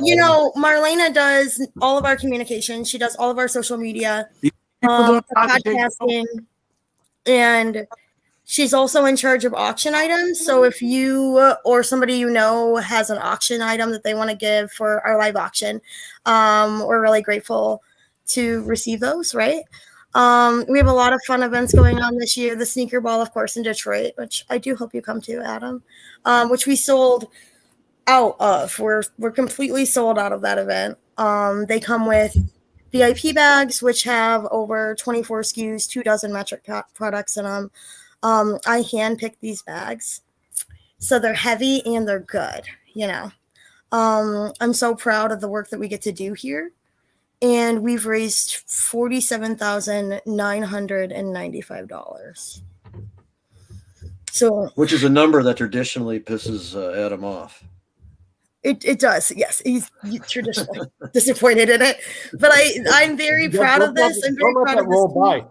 Marlena does all of our communication. She does all of our social media, podcasting, and she's also in charge of auction items. So if you or somebody has an auction item that they want to give for our live auction, we're really grateful to receive those, right? We have a lot of fun events going on this year. The Sneaker Ball, of course, in Detroit, which I do hope you come to, Adam, which we sold out of. We're completely sold out of that event. They come with VIP bags, which have over 24 SKUs, 24 METRC products in them. I handpicked these bags, so they're heavy and they're good. I'm so proud of the work that we get to do here, and we've raised $47,995. So, which is a number that traditionally pisses Adam off. It does, yes. He's traditionally disappointed in it, but I'm very proud of this. I'm very proud of this. Roll by.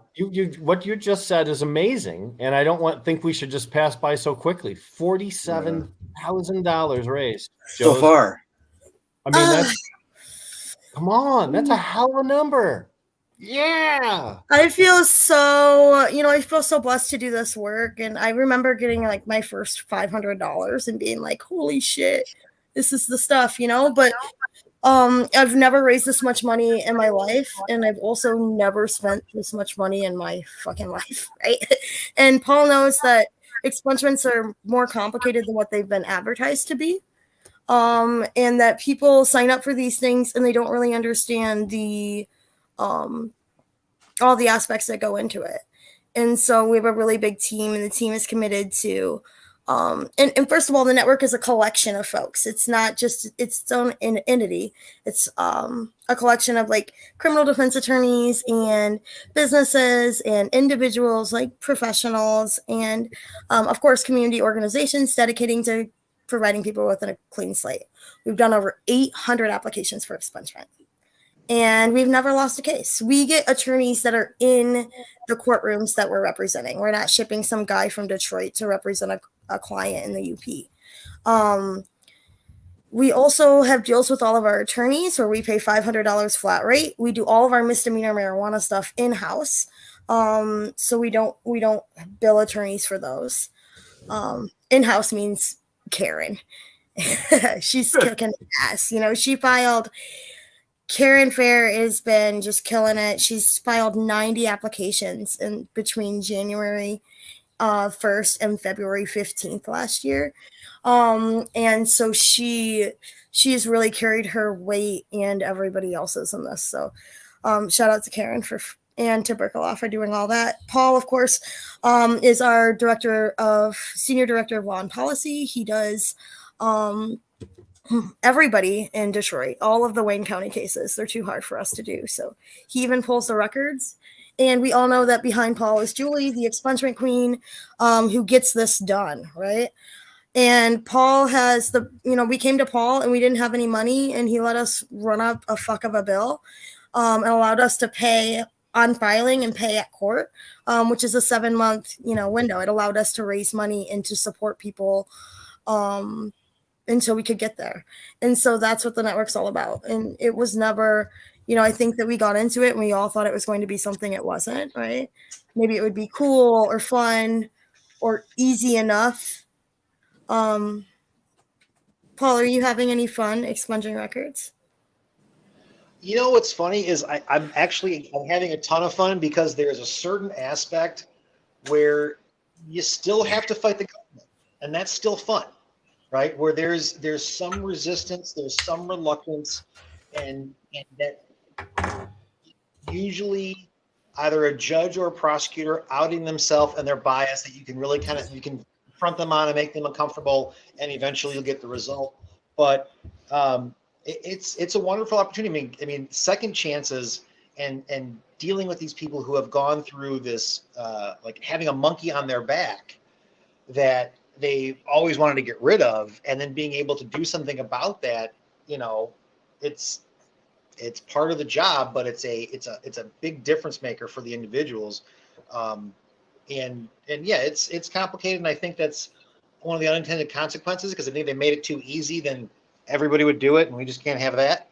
What you just said is amazing, and I don't think we should just pass by so quickly. $47,000 raised so far. I mean, come on, that's a hell of a number. Yeah. I feel so blessed to do this work, and I remember getting like my first $500 and being like, "Holy shit, this is the stuff," But I've never raised this much money in my life, and I've also never spent this much money in my fucking life, right? And Paul knows that expungements are more complicated than what they've been advertised to be, and that people sign up for these things and they don't really understand the all the aspects that go into it. And so we have a really big team, and the team is committed to and first of all, the network is a collection of folks. It's not just its own entity. It's a collection of like criminal defense attorneys and businesses and individuals, like professionals, and of course community organizations dedicating to providing people with a clean slate. We've done over 800 applications for expungement, and we've never lost a case. We get attorneys that are in the courtrooms that we're representing. We're not shipping some guy from Detroit to represent a client in the UP. We also have deals with all of our attorneys where we pay $500 flat rate. We do all of our misdemeanor marijuana stuff in-house. So we don't bill attorneys for those. In-house means Karen. She's kicking ass. She filed. Karen Fair has been just killing it. She's filed 90 applications in between January 1st and February 15th last year. And so she has really carried her weight and everybody else's in this. So shout out to Karen and to Berkelaw for doing all that. Paul, of course, is our senior director of law and policy. He does everybody in Detroit, all of the Wayne County cases. They're too hard for us to do. So he even pulls the records. And we all know that behind Paul is Julie, the expungement queen, who gets this done, right? And Paul has we came to Paul and we didn't have any money, and he let us run up a fuck of a bill and allowed us to pay on filing and pay at court, which is a 7-month, window. It allowed us to raise money and to support people until we could get there. And so that's what the network's all about. And it was never, I think that we got into it and we all thought it was going to be something it wasn't, right? Maybe it would be cool or fun or easy enough. Paul, are you having any fun expunging records? What's funny is I'm having a ton of fun because there's a certain aspect where you still have to fight the government, and that's still fun, right? Where there's some resistance, there's some reluctance, and that usually either a judge or a prosecutor outing themselves and their bias that you can really you can confront them on and make them uncomfortable, and eventually you'll get the result. But it's a wonderful opportunity. I mean, second chances and dealing with these people who have gone through this, like having a monkey on their back that they always wanted to get rid of, and then being able to do something about that. It's part of the job, but it's a big difference maker for the individuals. And yeah, it's complicated, and I think that's one of the unintended consequences, because I think they made it too easy, then everybody would do it, and we just can't have that.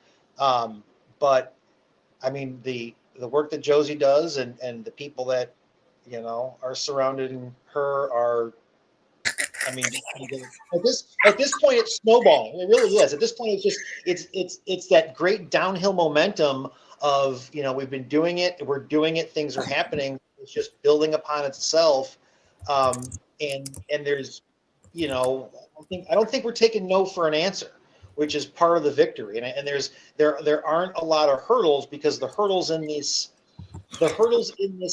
But I mean, the work that Josey does and the people that are surrounding her are, I mean, at this point it's snowballing. It really is. At this point, it's that great downhill momentum of we've been doing it, we're doing it, things are happening. It's just building upon itself, and there's, I don't think we're taking no for an answer, which is part of the victory. And there aren't a lot of hurdles, because the hurdles in this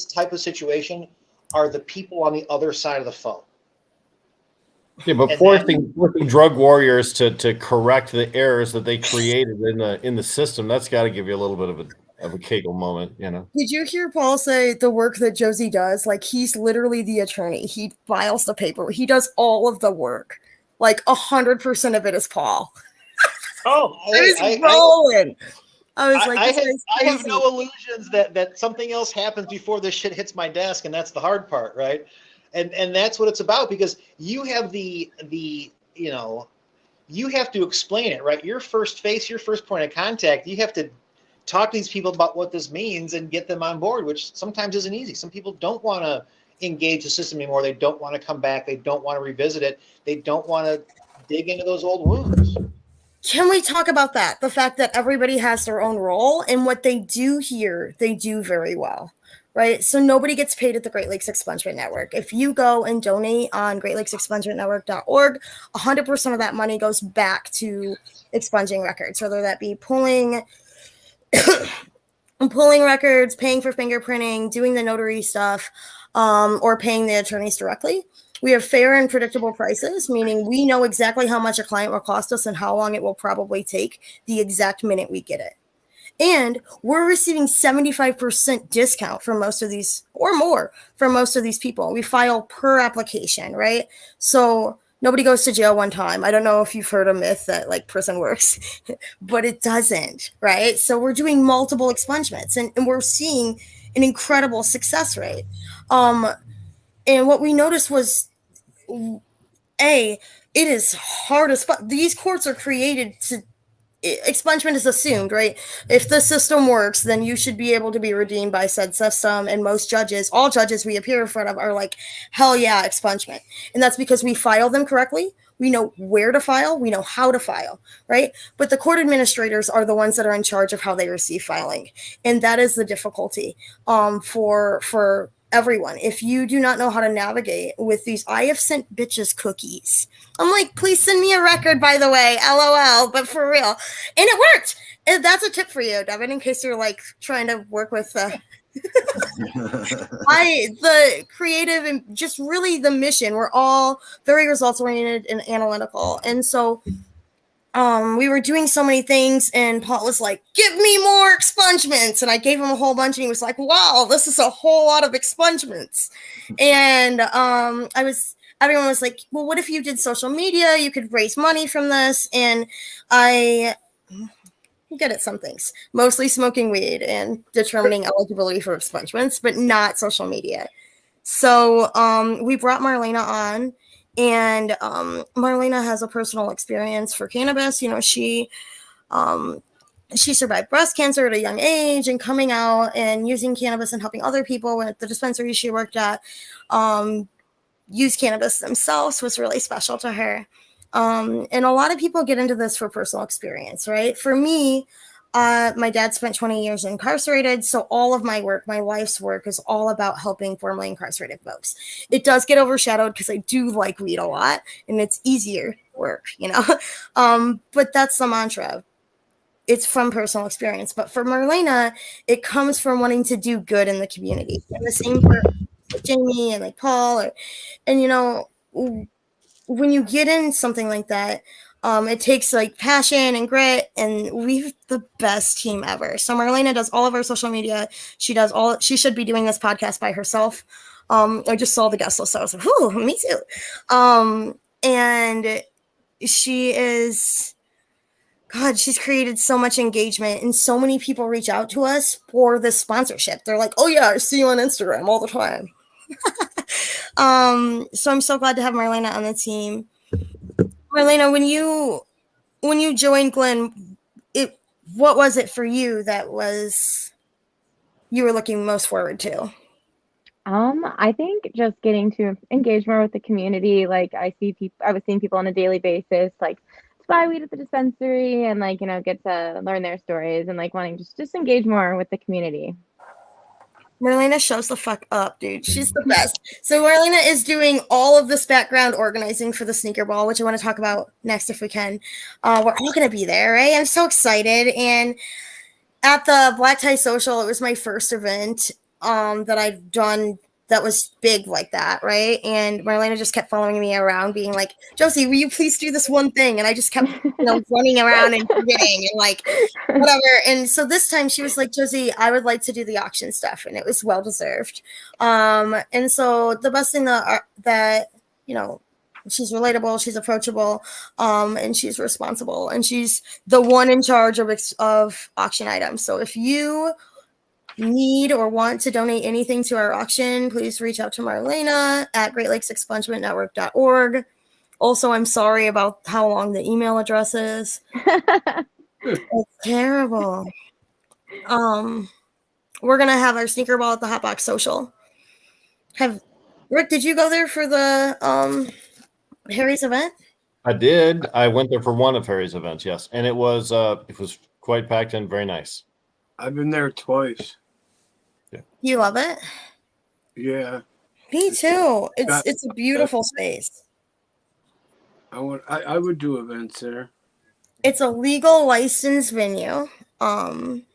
type of situation are the people on the other side of the phone. Yeah, but forcing drug warriors to correct the errors that they created in the system, that's got to give you a little bit of a Kegel moment, Did you hear Paul say the work that Josey does? Like, he's literally the attorney. He files the paper. He does all of the work. Like 100% of it is Paul. Oh, I was like, I have no illusions that something else happens before this shit hits my desk, and that's the hard part, right? And that's what it's about, because you have you have to explain it, right? Your first point of contact, you have to talk to these people about what this means and get them on board, which sometimes isn't easy. Some people don't want to engage the system anymore. They don't want to come back. They don't want to revisit it. They don't want to dig into those old wounds. Can we talk about that? The fact that everybody has their own role, and what they do here, they do very well, right? So nobody gets paid at the Great Lakes Expungement Network. If you go and donate on GreatLakesExpungementNetwork.org, 100% of that money goes back to expunging records, whether that be pulling records, paying for fingerprinting, doing the notary stuff, or paying the attorneys directly. We have fair and predictable prices, meaning we know exactly how much a client will cost us and how long it will probably take the exact minute we get it. And we're receiving 75% discount for most of these, or more for most of these people. We file per application, right? So nobody goes to jail one time. I don't know if you've heard a myth that like prison works, but it doesn't, right? So we're doing multiple expungements and we're seeing an incredible success rate. And what we noticed was, it is hard as fuck. These courts are created to, expungement is assumed, right? If the system works, then you should be able to be redeemed by said system. And most judges, all judges we appear in front of are like, hell yeah, expungement. And that's because we file them correctly. We know where to file. We know how to file, right? But the court administrators are the ones that are in charge of how they receive filing. And that is the difficulty for everyone. If you do not know how to navigate with these, I have sent bitches cookies. I'm like, please send me a record, by the way, LOL, but for real. And it worked. And that's a tip for you, Devin, in case you're like trying to work with the creative and just really the mission. We're all very results oriented and analytical. And so we were doing so many things, and Paul was like, give me more expungements. And I gave him a whole bunch, and he was like, wow, this is a whole lot of expungements. And everyone was like, well, what if you did social media? You could raise money from this. And I good at some things, mostly smoking weed and determining eligibility for expungements, but not social media. So we brought Marlena on. And Marlena has a personal experience for cannabis. You know, she survived breast cancer at a young age, and coming out and using cannabis and helping other people at the dispensary she worked at use cannabis themselves was really special to her. And a lot of people get into this for personal experience, right? For me, my dad spent 20 years incarcerated, so all of my work, my life's work, is all about helping formerly incarcerated folks. It does get overshadowed because I do like weed a lot, and it's easier work, you know. But that's the mantra. It's from personal experience. But for Marlena, it comes from wanting to do good in the community. And the same for Jamie and like Paul, and you know, when you get in something like that, it takes like passion and grit, and we've the best team ever. So Marlena does all of our social media. She should be doing this podcast by herself. I just saw the guest list. So I was like, ooh, me too. And she is, God, she's created so much engagement, and so many people reach out to us for this sponsorship. They're like, oh yeah, I see you on Instagram all the time. So I'm so glad to have Marlena on the team. Marlena, when you joined GLEN, what was it for you that you were looking most forward to? I think just getting to engage more with the community. Like I was seeing people on a daily basis, like to buy weed at the dispensary, and like, you know, get to learn their stories, and like wanting to just engage more with the community. Marlena shows the fuck up, dude. She's the best. So Marlena is doing all of this background organizing for the sneaker ball, which I want to talk about next if we can. We're all going to be there, right? I'm so excited. And at the Black Tie Social, it was my first event that I've done that was big like that, right? And Marlena just kept following me around, being like, Josey, will you please do this one thing? And I just kept, you know, running around and forgetting and like whatever. And so this time she was like, Josey, I would like to do the auction stuff, and it was well deserved. And so the best thing that you know, she's relatable, she's approachable, and she's responsible, and she's the one in charge of auction items. So if you need or want to donate anything to our auction, please reach out to Marlena at GreatLakesExpungementNetwork.org. Also, I'm sorry about how long the email address is. It's terrible. We're gonna have our sneaker ball at the Hotbox Social. Rick, did you go there for the Harry's event? I did. I went there for one of Harry's events, yes, and it was quite packed and very nice. I've been there twice. You love it? Yeah. Me too. It's a beautiful space. I would do events there. It's a legal licensed venue. And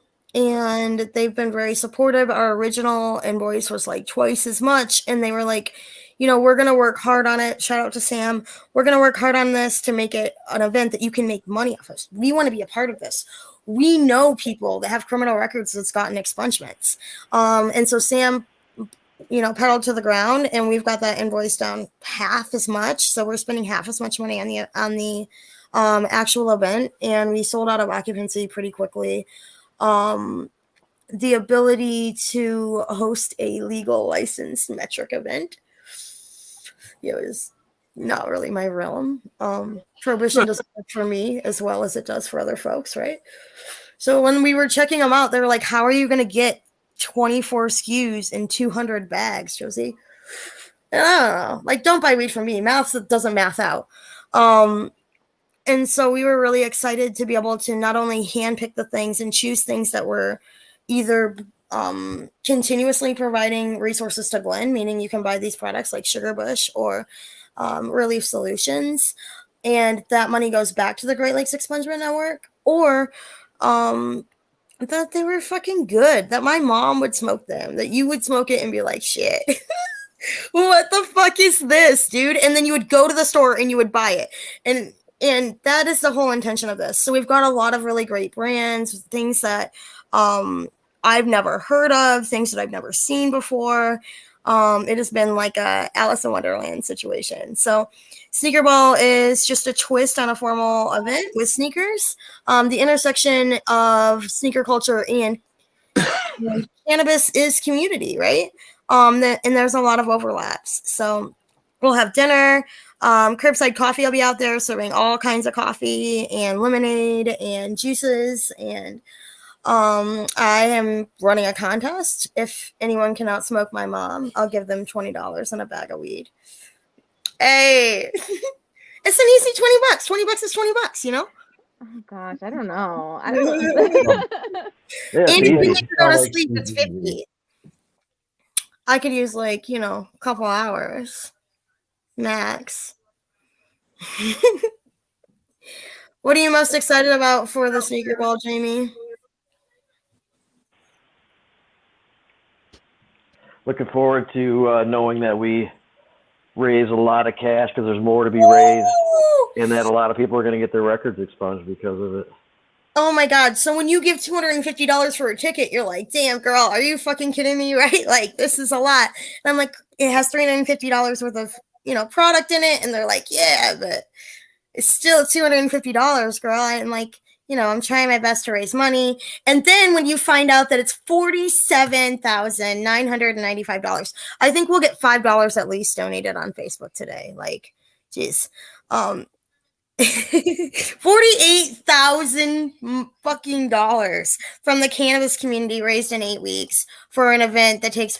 they've been very supportive. Our original invoice was like twice as much, and they were like, you know, we're gonna work hard on it. Shout out to Sam. We're gonna work hard on this to make it an event that you can make money off of. We want to be a part of this. We know people that have criminal records that's gotten expungements. And so Sam pedaled to the ground, and we've got that invoice down half as much. So we're spending half as much money on the actual event, and we sold out of occupancy pretty quickly. The ability to host a legal licensed METRC event, it was not really my realm. Prohibition doesn't work for me as well as it does for other folks, right? So when we were checking them out, they were like, how are you going to get 24 SKUs in 200 bags, Josey? And I don't know. Like, don't buy weed from me. Math doesn't math out. And so we were really excited to be able to not only handpick the things and choose things that were either continuously providing resources to GLEN, meaning you can buy these products like Sugar Bush or Relief Solutions, and that money goes back to the Great Lakes Expungement Network, or that they were fucking good, that my mom would smoke them, that you would smoke it and be like, shit. What the fuck is this, dude? And then you would go to the store and you would buy it. And that is the whole intention of this. So we've got a lot of really great brands, things that I've never heard of, things that I've never seen before. It has been like a Alice in Wonderland situation. So Sneaker Ball is just a twist on a formal event with sneakers. The intersection of sneaker culture and cannabis is community, right? And there's a lot of overlaps. So we'll have dinner. Curbside coffee will be out there serving all kinds of coffee and lemonade and juices. And I am running a contest. If anyone can outsmoke my mom, I'll give them $20 and a bag of weed. Hey, it's an easy $20. $20 is $20, you know? Oh gosh, I don't know. I don't know. And if we need to go to sleep, it's 50. I could use like, a couple hours max. What are you most excited about for the Sneaker Ball, Jamie? Looking forward to knowing that we raise a lot of cash because there's more to be raised, and that a lot of people are going to get their records expunged because of it. Oh my God. So when you give $250 for a ticket, you're like, damn, girl, are you fucking kidding me? Right? Like, this is a lot. And I'm like, it has $350 worth of, product in it. And they're like, yeah, but it's still $250, girl. I'm like, I'm trying my best to raise money. And then when you find out that it's $47,995, I think we'll get $5 at least donated on Facebook today. Like, geez. 48,000 fucking dollars from the cannabis community raised in 8 weeks for an event that takes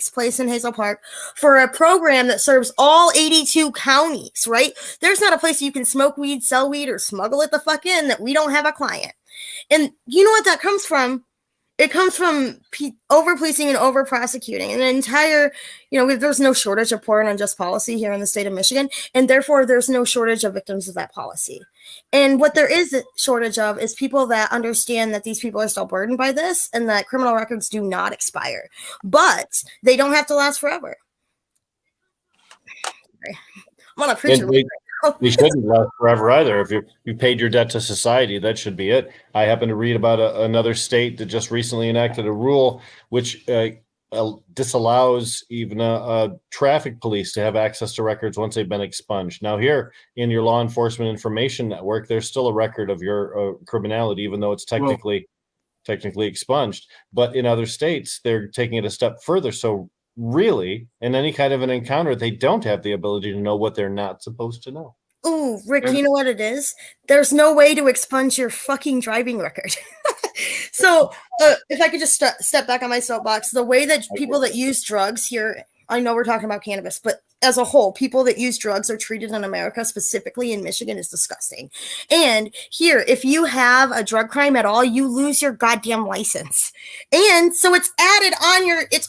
place in Hazel Park for a program that serves all 82 counties, right? There's not a place you can smoke weed, sell weed, or smuggle it the fuck in that we don't have a client. And you know what that comes from? It comes from over-policing and over-prosecuting. An entire, there's no shortage of poor and unjust policy here in the state of Michigan, and therefore there's no shortage of victims of that policy. And what there is a shortage of is people that understand that these people are still burdened by this and that criminal records do not expire, but they don't have to last forever. I'm on a preacher. They shouldn't last forever either. If you paid your debt to society, that should be it. I happen to read about another state that just recently enacted a rule which disallows even traffic police to have access to records once they've been expunged. Now here in your law enforcement information network, there's still a record of your criminality, even though it's technically expunged. But in other states, they're taking it a step further. So really, in any kind of an encounter, they don't have the ability to know what they're not supposed to know. Ooh, Rick, you know what it is? There's no way to expunge your fucking driving record. So if I could just step back on my soapbox, the way that people that use drugs here, I know we're talking about cannabis, but as a whole, people that use drugs are treated in America, specifically in Michigan, is disgusting. And here, if you have a drug crime at all, you lose your goddamn license. And so it's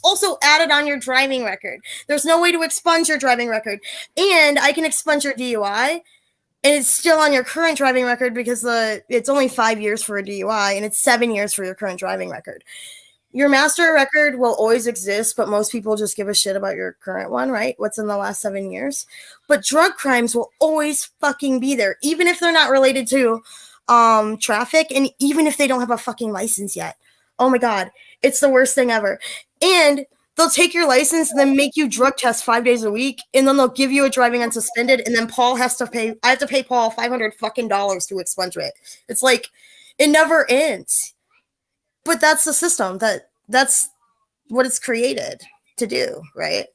also added on your driving record. There's no way to expunge your driving record. And I can expunge your DUI, and it's still on your current driving record because it's only 5 years for a DUI, and it's 7 years for your current driving record. Your master record will always exist, but most people just give a shit about your current one, right? What's in the last 7 years. But drug crimes will always fucking be there, even if they're not related to traffic, and even if they don't have a fucking license yet. Oh my God, it's the worst thing ever. And they'll take your license and then make you drug test 5 days a week, and then they'll give you a driving unsuspended, and then I have to pay Paul $500 fucking to expunge it. It's like it never ends. But that's the system. That's what it's created to do, right?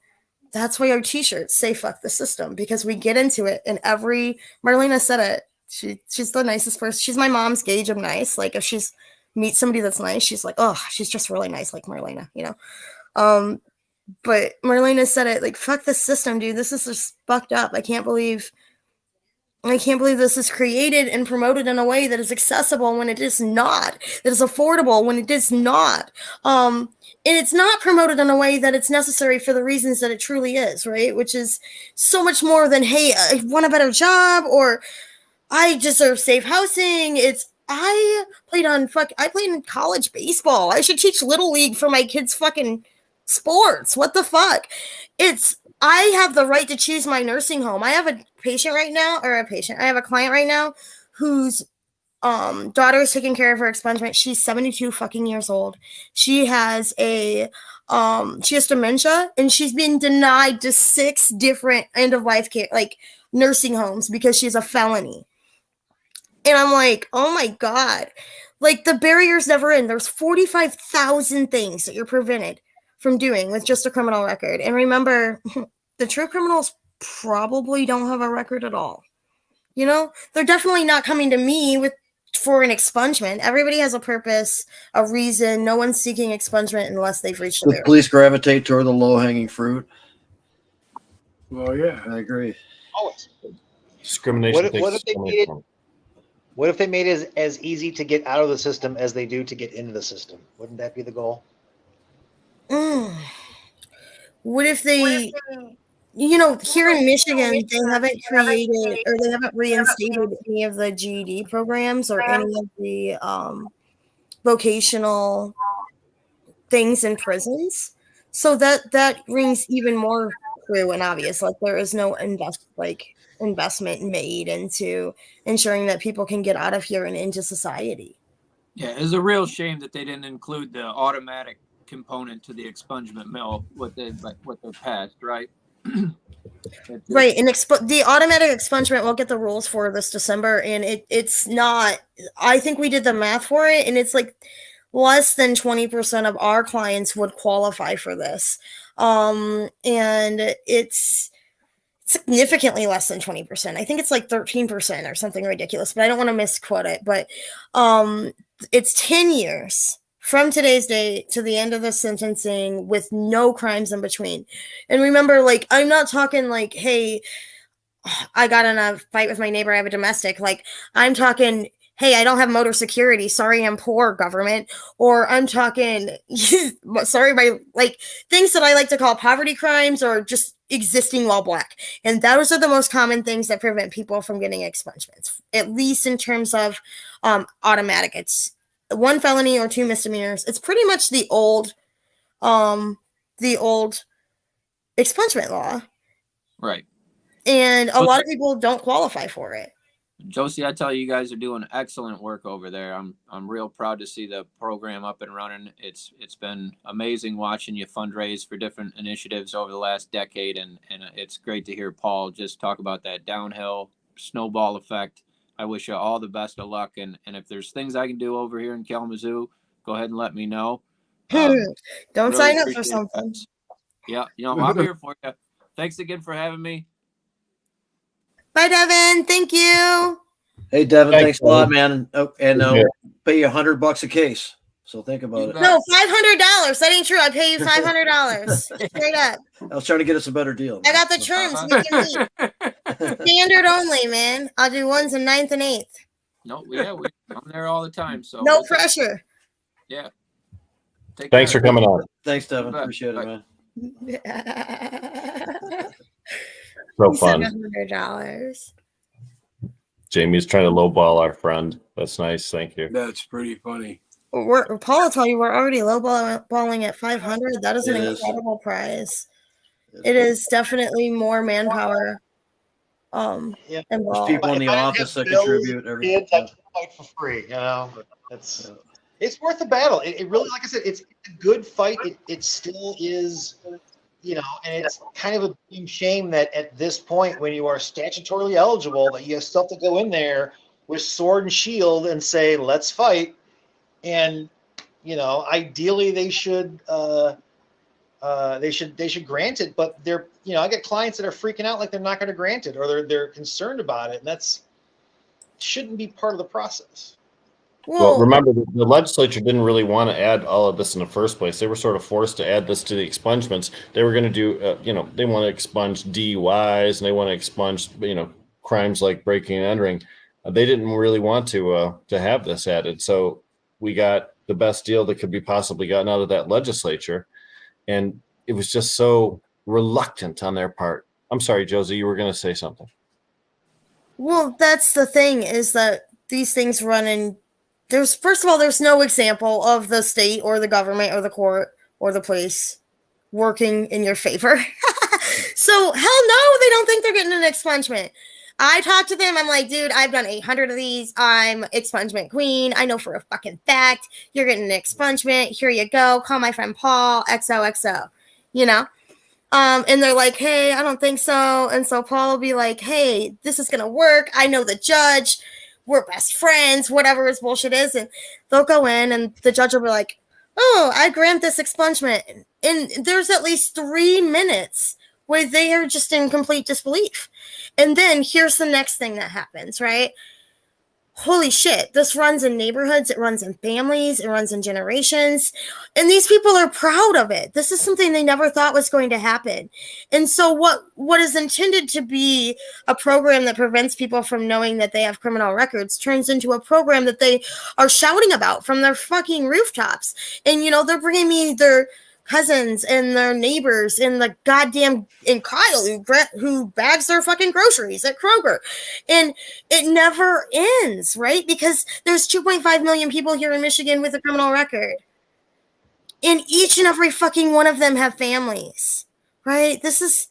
That's why our t-shirts say fuck the system, because we get into it, and Marlena said it. She's the nicest person. She's my mom's gauge of nice. Like if she's meets somebody that's nice, she's like, oh, she's just really nice, like Marlena, you know. But Marlena said it, like, fuck the system, dude. This is just fucked up. I can't believe this is created and promoted in a way that is accessible when it is not, that is affordable when it is not. And it's not promoted in a way that it's necessary for the reasons that it truly is, right? Which is so much more than, hey, I want a better job, or I deserve safe housing. I played in college baseball. I should teach Little League for my kids' fucking sports. What the fuck? I have the right to choose my nursing home. I have a I have a client right now whose daughter is taking care of her expungement. She's 72 fucking years old. She has dementia, and she's been denied to 6 different end of life care, like nursing homes, because she's a felony. And I'm like, oh my God, like the barriers never end. There's 45,000 things that you're prevented from doing with just a criminal record. And remember, the true criminals probably don't have a record at all. You know, they're definitely not coming to me for an expungement. Everybody has a purpose, a reason. No one's seeking expungement unless they've reached the The barrier. police gravitate toward the low-hanging fruit. Well, yeah. I agree. Always. Discrimination. What if they made it as easy to get out of the system as they do to get into the system? Wouldn't that be the goal? What if they, here in Michigan, they haven't created or they haven't reinstated any of the GED programs or any of the vocational things in prisons. So that rings even more true and obvious. Like there is no investment made into ensuring that people can get out of here and into society. Yeah, it's a real shame that they didn't include the automatic component to the expungement mill what they passed, right? Right, and the automatic expungement will get the rules for this December, and it's not. I think we did the math for it, and it's like less than 20% of our clients would qualify for this, and it's significantly less than 20%. I think it's like 13% or something ridiculous, but I don't want to misquote it. But it's 10 years from today's date to the end of the sentencing with no crimes in between. And remember, like, I'm not talking like, hey, I got in a fight with my neighbor, I have a domestic. Like, I'm talking, hey, I don't have motor security. Sorry, I'm poor, government. Or I'm talking, sorry, my like things that I like to call poverty crimes or just existing while black. And those are the most common things that prevent people from getting expungements, at least in terms of automatic. It's 1 felony or 2 misdemeanors. It's pretty much the old expungement law. Right. And a lot of people don't qualify for it. Josey, I tell you, you guys are doing excellent work over there. I'm real proud to see the program up and running. It's been amazing watching you fundraise for different initiatives over the last decade, and it's great to hear Paul just talk about that downhill snowball effect. I wish you all the best of luck, and if there's things I can do over here in Kalamazoo, go ahead and let me know. Don't really sign up for something. Yeah, I'm here for you. Thanks again for having me. Bye, Devin. Thank you. Hey, Devin, Thanks, thanks a lot, man. And pay you $100 a case. So think about it. No, $500. That ain't true. I pay you $500 straight up. I was trying to get us a better deal. I got the terms. Standard only, man. I'll do 1s and 9th and 8th. No, yeah, I'm there all the time. So no pressure. Yeah. Thanks for coming on. Thanks, Devin. Appreciate it, man. So fun. $700. Jamie's trying to lowball our friend. That's nice. Thank you. That's pretty funny. Paul will tell you we're already lowballing at 500. That is an incredible prize. It is definitely more manpower. Yeah. There's people in the office that contribute. Kids, I can fight for free. That's It's worth the battle. It really, like I said, it's a good fight. It still is, you know, and it's kind of a damn shame that at this point, when you are statutorily eligible, that you have still to go in there with sword and shield and say, let's fight. And, you know, ideally they should grant it, but they're, you know, I get clients that are freaking out like they're not going to grant it, or they're concerned about it. And that's shouldn't be part of the process. Well, remember, the legislature didn't really want to add all of this in the first place. They were sort of forced to add this to the expungements. They were going to do, you know, they want to expunge DUIs and they want to expunge, you know, crimes like breaking and entering. They didn't really want to have this added. So we got the best deal that could be possibly gotten out of that legislature. And it was just so reluctant on their part. I'm sorry, Josey, you were going to say something. Well, that's the thing, is that these things run in. First of all, there's no example of the state or the government or the court or the police working in your favor. So hell no, they don't think they're getting an expungement. I talked to them. I'm like, dude, I've done 800 of these. I'm expungement queen. I know for a fucking fact you're getting an expungement. Here you go. Call my friend Paul. XOXO. You know? And they're like, hey, I don't think so. And so Paul will be like, hey, this is going to work. I know the judge. We're best friends, whatever his bullshit is. And they'll go in and the judge will be like, oh, I grant this expungement. And there's at least 3 minutes where they are just in complete disbelief. And then here's the next thing that happens, right? Holy shit, this runs in neighborhoods, it runs in families, it runs in generations, and these people are proud of it. This is something they never thought was going to happen. And so what is intended to be a program that prevents people from knowing that they have criminal records turns into a program that they are shouting about from their fucking rooftops. And, you know, they're bringing me their cousins and their neighbors and the goddamn and Kyle who bags their fucking groceries at Kroger, and it never ends, right? Because there's 2.5 million people here in Michigan with a criminal record, and each and every fucking one of them have families, right? This is,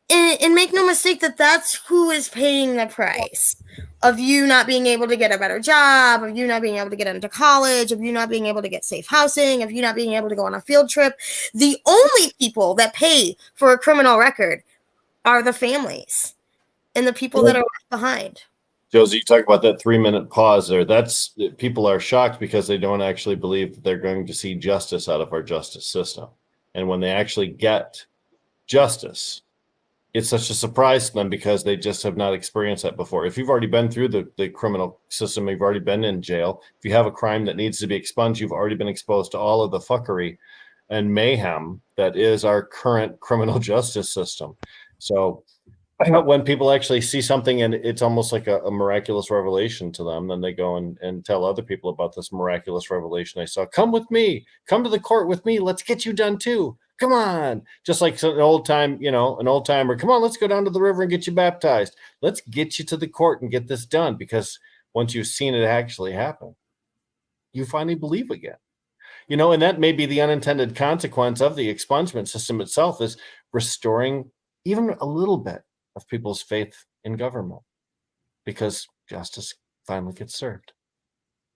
and make no mistake that that's who is paying the price of you not being able to get a better job, of you not being able to get into college, of you not being able to get safe housing, of you not being able to go on a field trip. The only people that pay for a criminal record are the families and the people that are left behind. Josey, you talk about that 3-minute pause there. That's, people are shocked because they don't actually believe that they're going to see justice out of our justice system. And when they actually get justice, it's such a surprise to them because they just have not experienced that before. If you've already been through the criminal system, you've already been in jail. If you have a crime that needs to be expunged, you've already been exposed to all of the fuckery and mayhem that is our current criminal justice system. So when people actually see something and it's almost like a miraculous revelation to them, then they go and tell other people about this miraculous revelation they saw. Come with me. Come to the court with me. Let's get you done too. Come on. Just like an old timer. Come on, let's go down to the river and get you baptized. Let's get you to the court and get this done, because once you've seen it actually happen, you finally believe again. You know, and that may be the unintended consequence of the expungement system itself, is restoring even a little bit of people's faith in government, because justice finally gets served,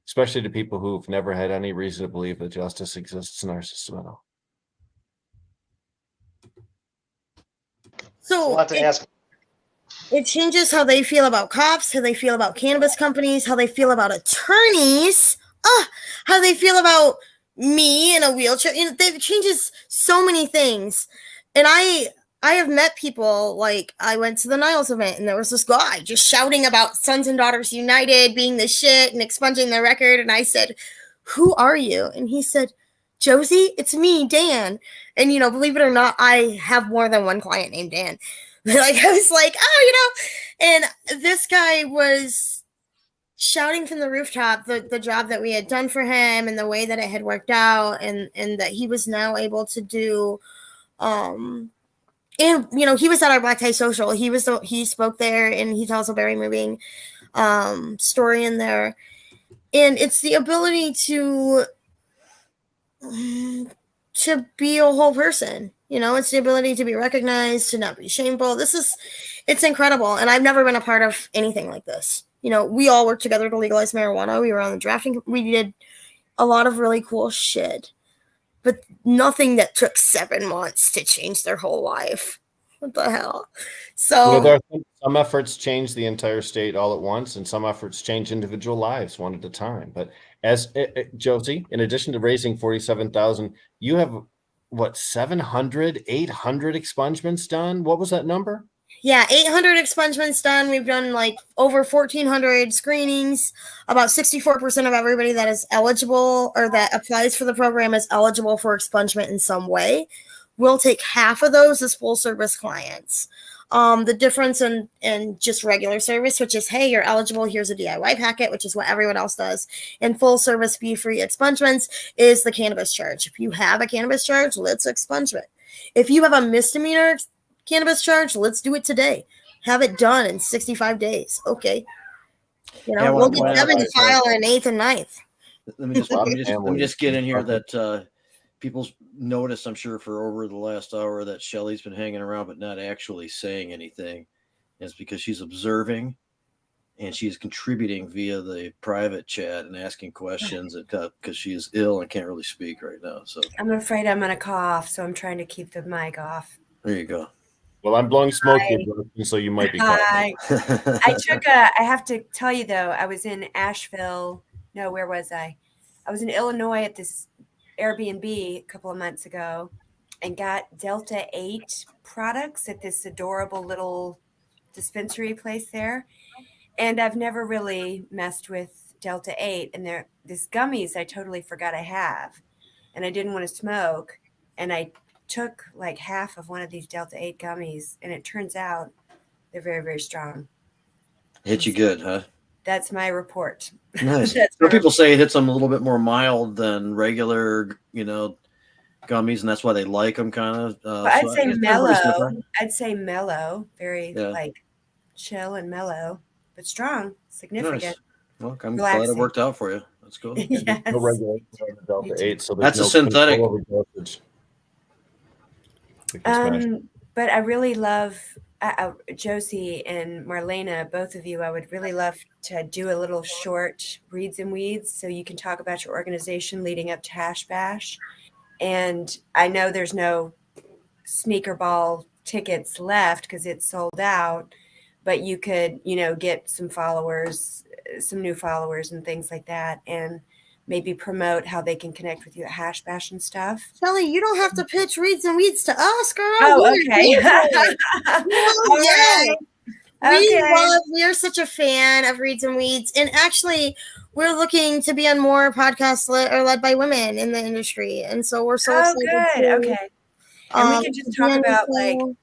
especially to people who've never had any reason to believe that justice exists in our system at all. So it changes how they feel about cops, how they feel about cannabis companies, how they feel about attorneys, how they feel about me in a wheelchair. You know, it changes so many things. And I have met people, like I went to the Niles event and there was this guy just shouting about Sons and Daughters United being the shit and expunging their record. And I said, who are you? And he said, Josey, it's me, Dan. And, you know, believe it or not, I have more than one client named Dan. Like, I was like, oh, you know, and this guy was shouting from the rooftop the job that we had done for him and the way that it had worked out, and that he was now able to do, and, you know, he was at our Black Tie Social. He spoke there, and he tells a very moving story in there. And it's the ability to be a whole person. You know, it's the ability to be recognized, to not be shameful. It's incredible. And I've never been a part of anything like this. You know, we all worked together to legalize marijuana. We were on the drafting. We did a lot of really cool shit, but nothing that took 7 months to change their whole life. What the hell? So There are some efforts change the entire state all at once, and some efforts change individual lives one at a time. But as Josey, in addition to raising 47,000, you have what, 700, 800 expungements done? What was that number? yeah, 800 expungements done. We've done like over 1,400 screenings. About 64% of everybody that is eligible or that applies for the program is eligible for expungement in some way. We'll take half of those as full service clients. The difference in just regular service, which is, hey, you're eligible, here's a DIY packet, which is what everyone else does, and full service fee-free expungements is the cannabis charge. If you have a cannabis charge, let's expunge it. If you have a misdemeanor cannabis charge, let's do it today. Have it done in 65 days. Okay. We'll get Kevin to file on 8th and 9th. Let me just get in here that people's noticed, I'm sure, for over the last hour that Shelly's been hanging around but not actually saying anything. It's because she's observing and she's contributing via the private chat and asking questions because she is ill and can't really speak right now. So I'm afraid I'm going to cough, so I'm trying to keep the mic off. There you go. Well, I'm blowing smoke, so you might be coughing. I have to tell you, though, I was in Asheville. No, where was I? I was in Illinois at this Airbnb a couple of months ago and got Delta 8 products at this adorable little dispensary place there. And I've never really messed with Delta 8. And these gummies I totally forgot I have. And I didn't want to smoke. And I took like half of one of these Delta 8 gummies. And it turns out they're very, very strong. Hit you good, huh? That's my report. Nice. Some people say it hits them a little bit more mild than regular, gummies, and that's why they like them, kind of. I'd say mellow. I'd say mellow, very like chill and mellow, but strong, significant. Nice. Well, I'm glad it worked out for you. That's cool. Yes. No regulation on the Delta 8, so that's a synthetic. But I really love. Josey and Marlena, both of you, I would really love to do a little short reads and weeds so you can talk about your organization leading up to Hash Bash. And I know there's no sneaker ball tickets left because it's sold out, but you could, get some followers, some new followers and things like that, and maybe promote how they can connect with you at Hash Bash and stuff. Shelly, you don't have to pitch reads and weeds to us, girl. Oh, okay. We're such a fan of Reads and Weeds. And actually, we're looking to be on more podcasts led by women in the industry. And so we're so excited. Okay. And we can just talk about like a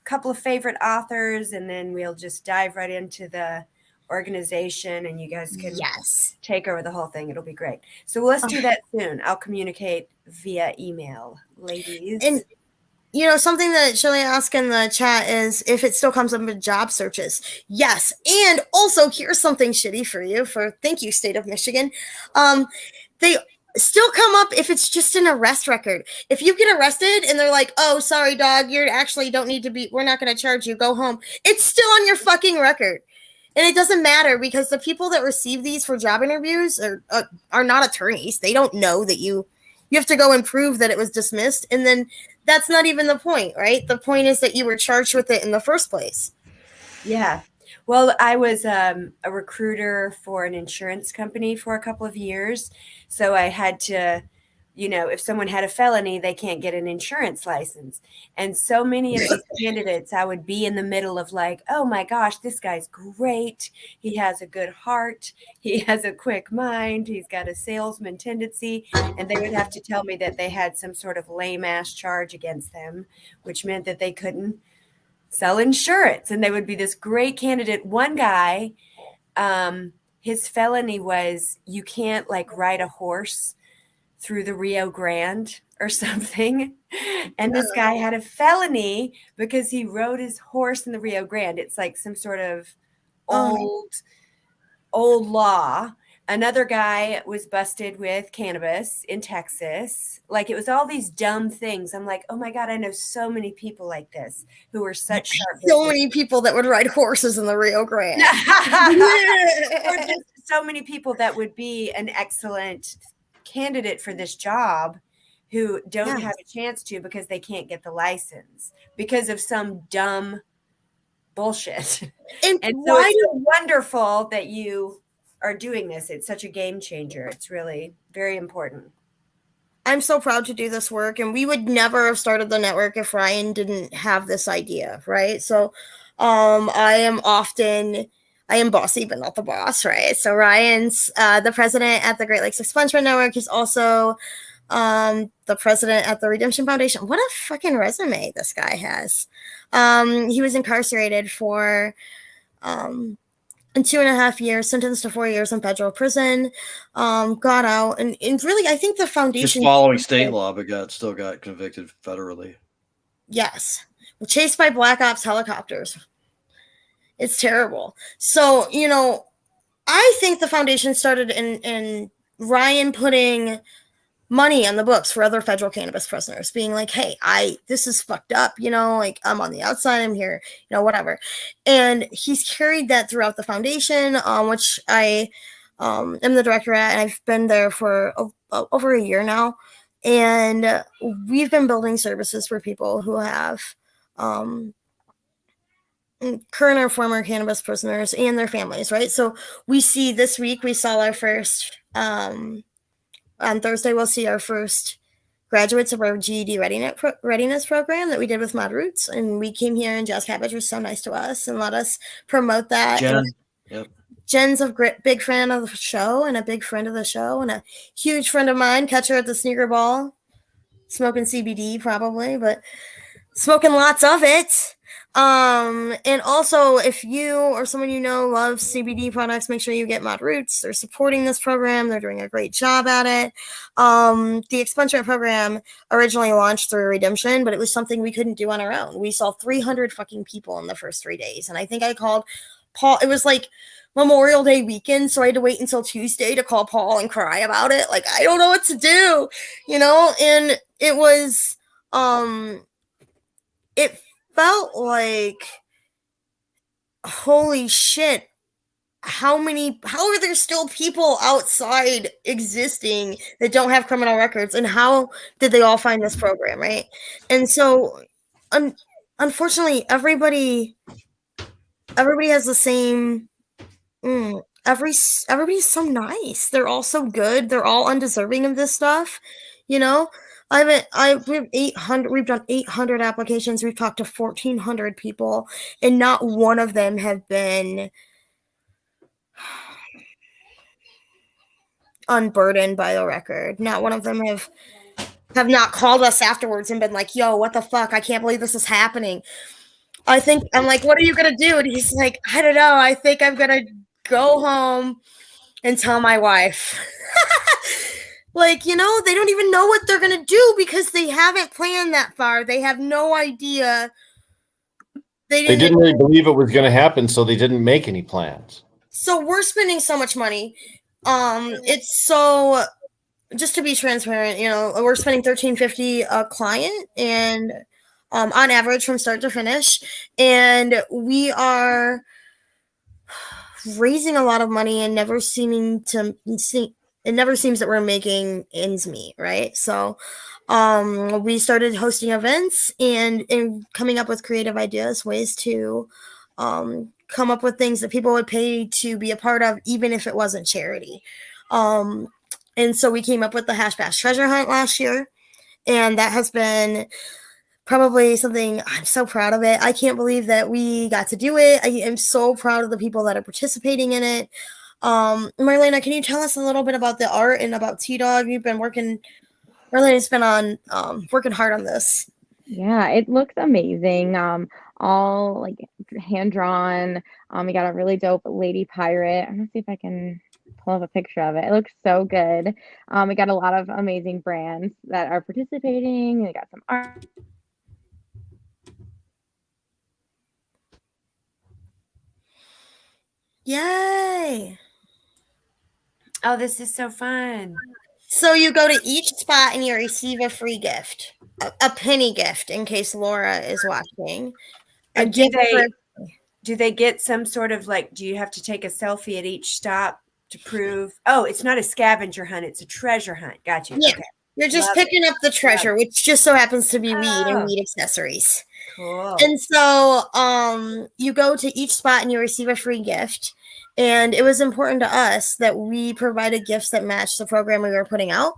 couple of favorite authors, and then we'll just dive right into the organization, and you guys can take over the whole thing. It'll be great. So let's do that soon. I'll communicate via email, ladies. And something that Shelly asked in the chat is if it still comes up in job searches. Yes. And also, here's something shitty for you. Thank you, State of Michigan. They still come up if it's just an arrest record. If you get arrested and they're like, oh, sorry, dog, you actually don't need to be, we're not going to charge you, go home. It's still on your fucking record. And it doesn't matter because the people that receive these for job interviews are not attorneys. They don't know that you have to go and prove that it was dismissed. And then that's not even the point, right? The point is that you were charged with it in the first place. Yeah. Well, I was a recruiter for an insurance company for a couple of years. So I had to, if someone had a felony, they can't get an insurance license. And so many of these candidates, I would be in the middle of like, oh my gosh, this guy's great. He has a good heart. He has a quick mind. He's got a salesman tendency. And they would have to tell me that they had some sort of lame ass charge against them, which meant that they couldn't sell insurance. And they would be this great candidate. One guy, his felony was you can't like ride a horse through the Rio Grande or something. And this guy had a felony because he rode his horse in the Rio Grande. It's like some sort of old law. Another guy was busted with cannabis in Texas. Like it was all these dumb things. I'm like, oh my God, I know so many people like this who are such sharp. So many people that would ride horses in the Rio Grande. Or just so many people that would be an excellent candidate for this job who don't Yes. have a chance to because they can't get the license because of some dumb bullshit. And And so why it's do so wonderful that you are doing this. It's such a game changer. It's really very important. I'm so proud to do this work, and we would never have started the network if Ryan didn't have this idea, right? So I am bossy, but not the boss, right? So Ryan's the president at the Great Lakes Expungement Network. He's also the president at the Redemption Foundation. What a fucking resume this guy has. He was incarcerated for 2.5 years, sentenced to 4 years in federal prison, got out, and really, I think the Just foundation following state law, but still got convicted federally. Yes, chased by Black Ops helicopters. It's terrible. So, I think the foundation started in Ryan putting money on the books for other federal cannabis prisoners, being like, hey, this is fucked up, like I'm on the outside, I'm here, whatever. And he's carried that throughout the foundation, which I am the director at, and I've been there for over a year now. And we've been building services for people who have current or former cannabis prisoners and their families, right? So we see this week, we saw our first, on Thursday, we'll see our first graduates of our GED readiness program that we did with Mod Roots. And we came here, and Cabbage was so nice to us and let us promote that. Jen, yep. Jen's a big fan of the show and a big friend of the show and a huge friend of mine. Catch her at the sneaker ball, smoking CBD probably, but smoking lots of it. And also, if you or someone loves CBD products, make sure you get Mod Roots. They're supporting this program. They're doing a great job at it. The expungement program originally launched through Redemption, but it was something we couldn't do on our own. We saw 300 fucking people in the first 3 days. And I think I called Paul. It was like Memorial Day weekend, so I had to wait until Tuesday to call Paul and cry about it. Like, I don't know what to do, and it was, it felt like, holy shit, how are there still people outside existing that don't have criminal records, and how did they all find this program, right? And so unfortunately everybody has the same everybody's so nice. They're all so good. They're all undeserving of this stuff, we have 800. We've done 800 applications. We've talked to 1,400 people, and not one of them have been unburdened by the record. Not one of them have not called us afterwards and been like, "Yo, what the fuck? I can't believe this is happening." I'm like, "What are you gonna do?" And he's like, "I don't know. I think I'm gonna go home and tell my wife." Like, they don't even know what they're going to do because they haven't planned that far. They have no idea. They didn't really believe it was going to happen, so they didn't make any plans. So we're spending so much money. It's so, just to be transparent, we're spending $1,350 a client, and on average from start to finish. And we are raising a lot of money and never seeming to see. It never seems that we're making ends meet, right? So we started hosting events and coming up with creative ideas, ways to come up with things that people would pay to be a part of, even if it wasn't charity. And so we came up with the Hash Bash Treasure Hunt last year, and that has been probably something I'm so proud of it. I can't believe that we got to do it. I am so proud of the people that are participating in it. Marlena, can you tell us a little bit about the art and about T-Dog? Marlena's been on working hard on this. Yeah, it looks amazing. All like hand drawn. We got a really dope lady pirate. I'm gonna see if I can pull up a picture of it. It looks so good. We got a lot of amazing brands that are participating. We got some art. Yay! Oh, this is so fun. So you go to each spot and you receive a free gift, a penny gift, in case Laura is watching. Do they get some sort of do you have to take a selfie at each stop to prove. Oh, it's not a scavenger hunt; it's a treasure hunt. Got you. Yeah. Okay. You're just Love picking up the treasure, which just so happens to be weed and Oh. weed accessories. Cool. And so you go to each spot and you receive a free gift. And it was important to us that we provided gifts that matched the program we were putting out.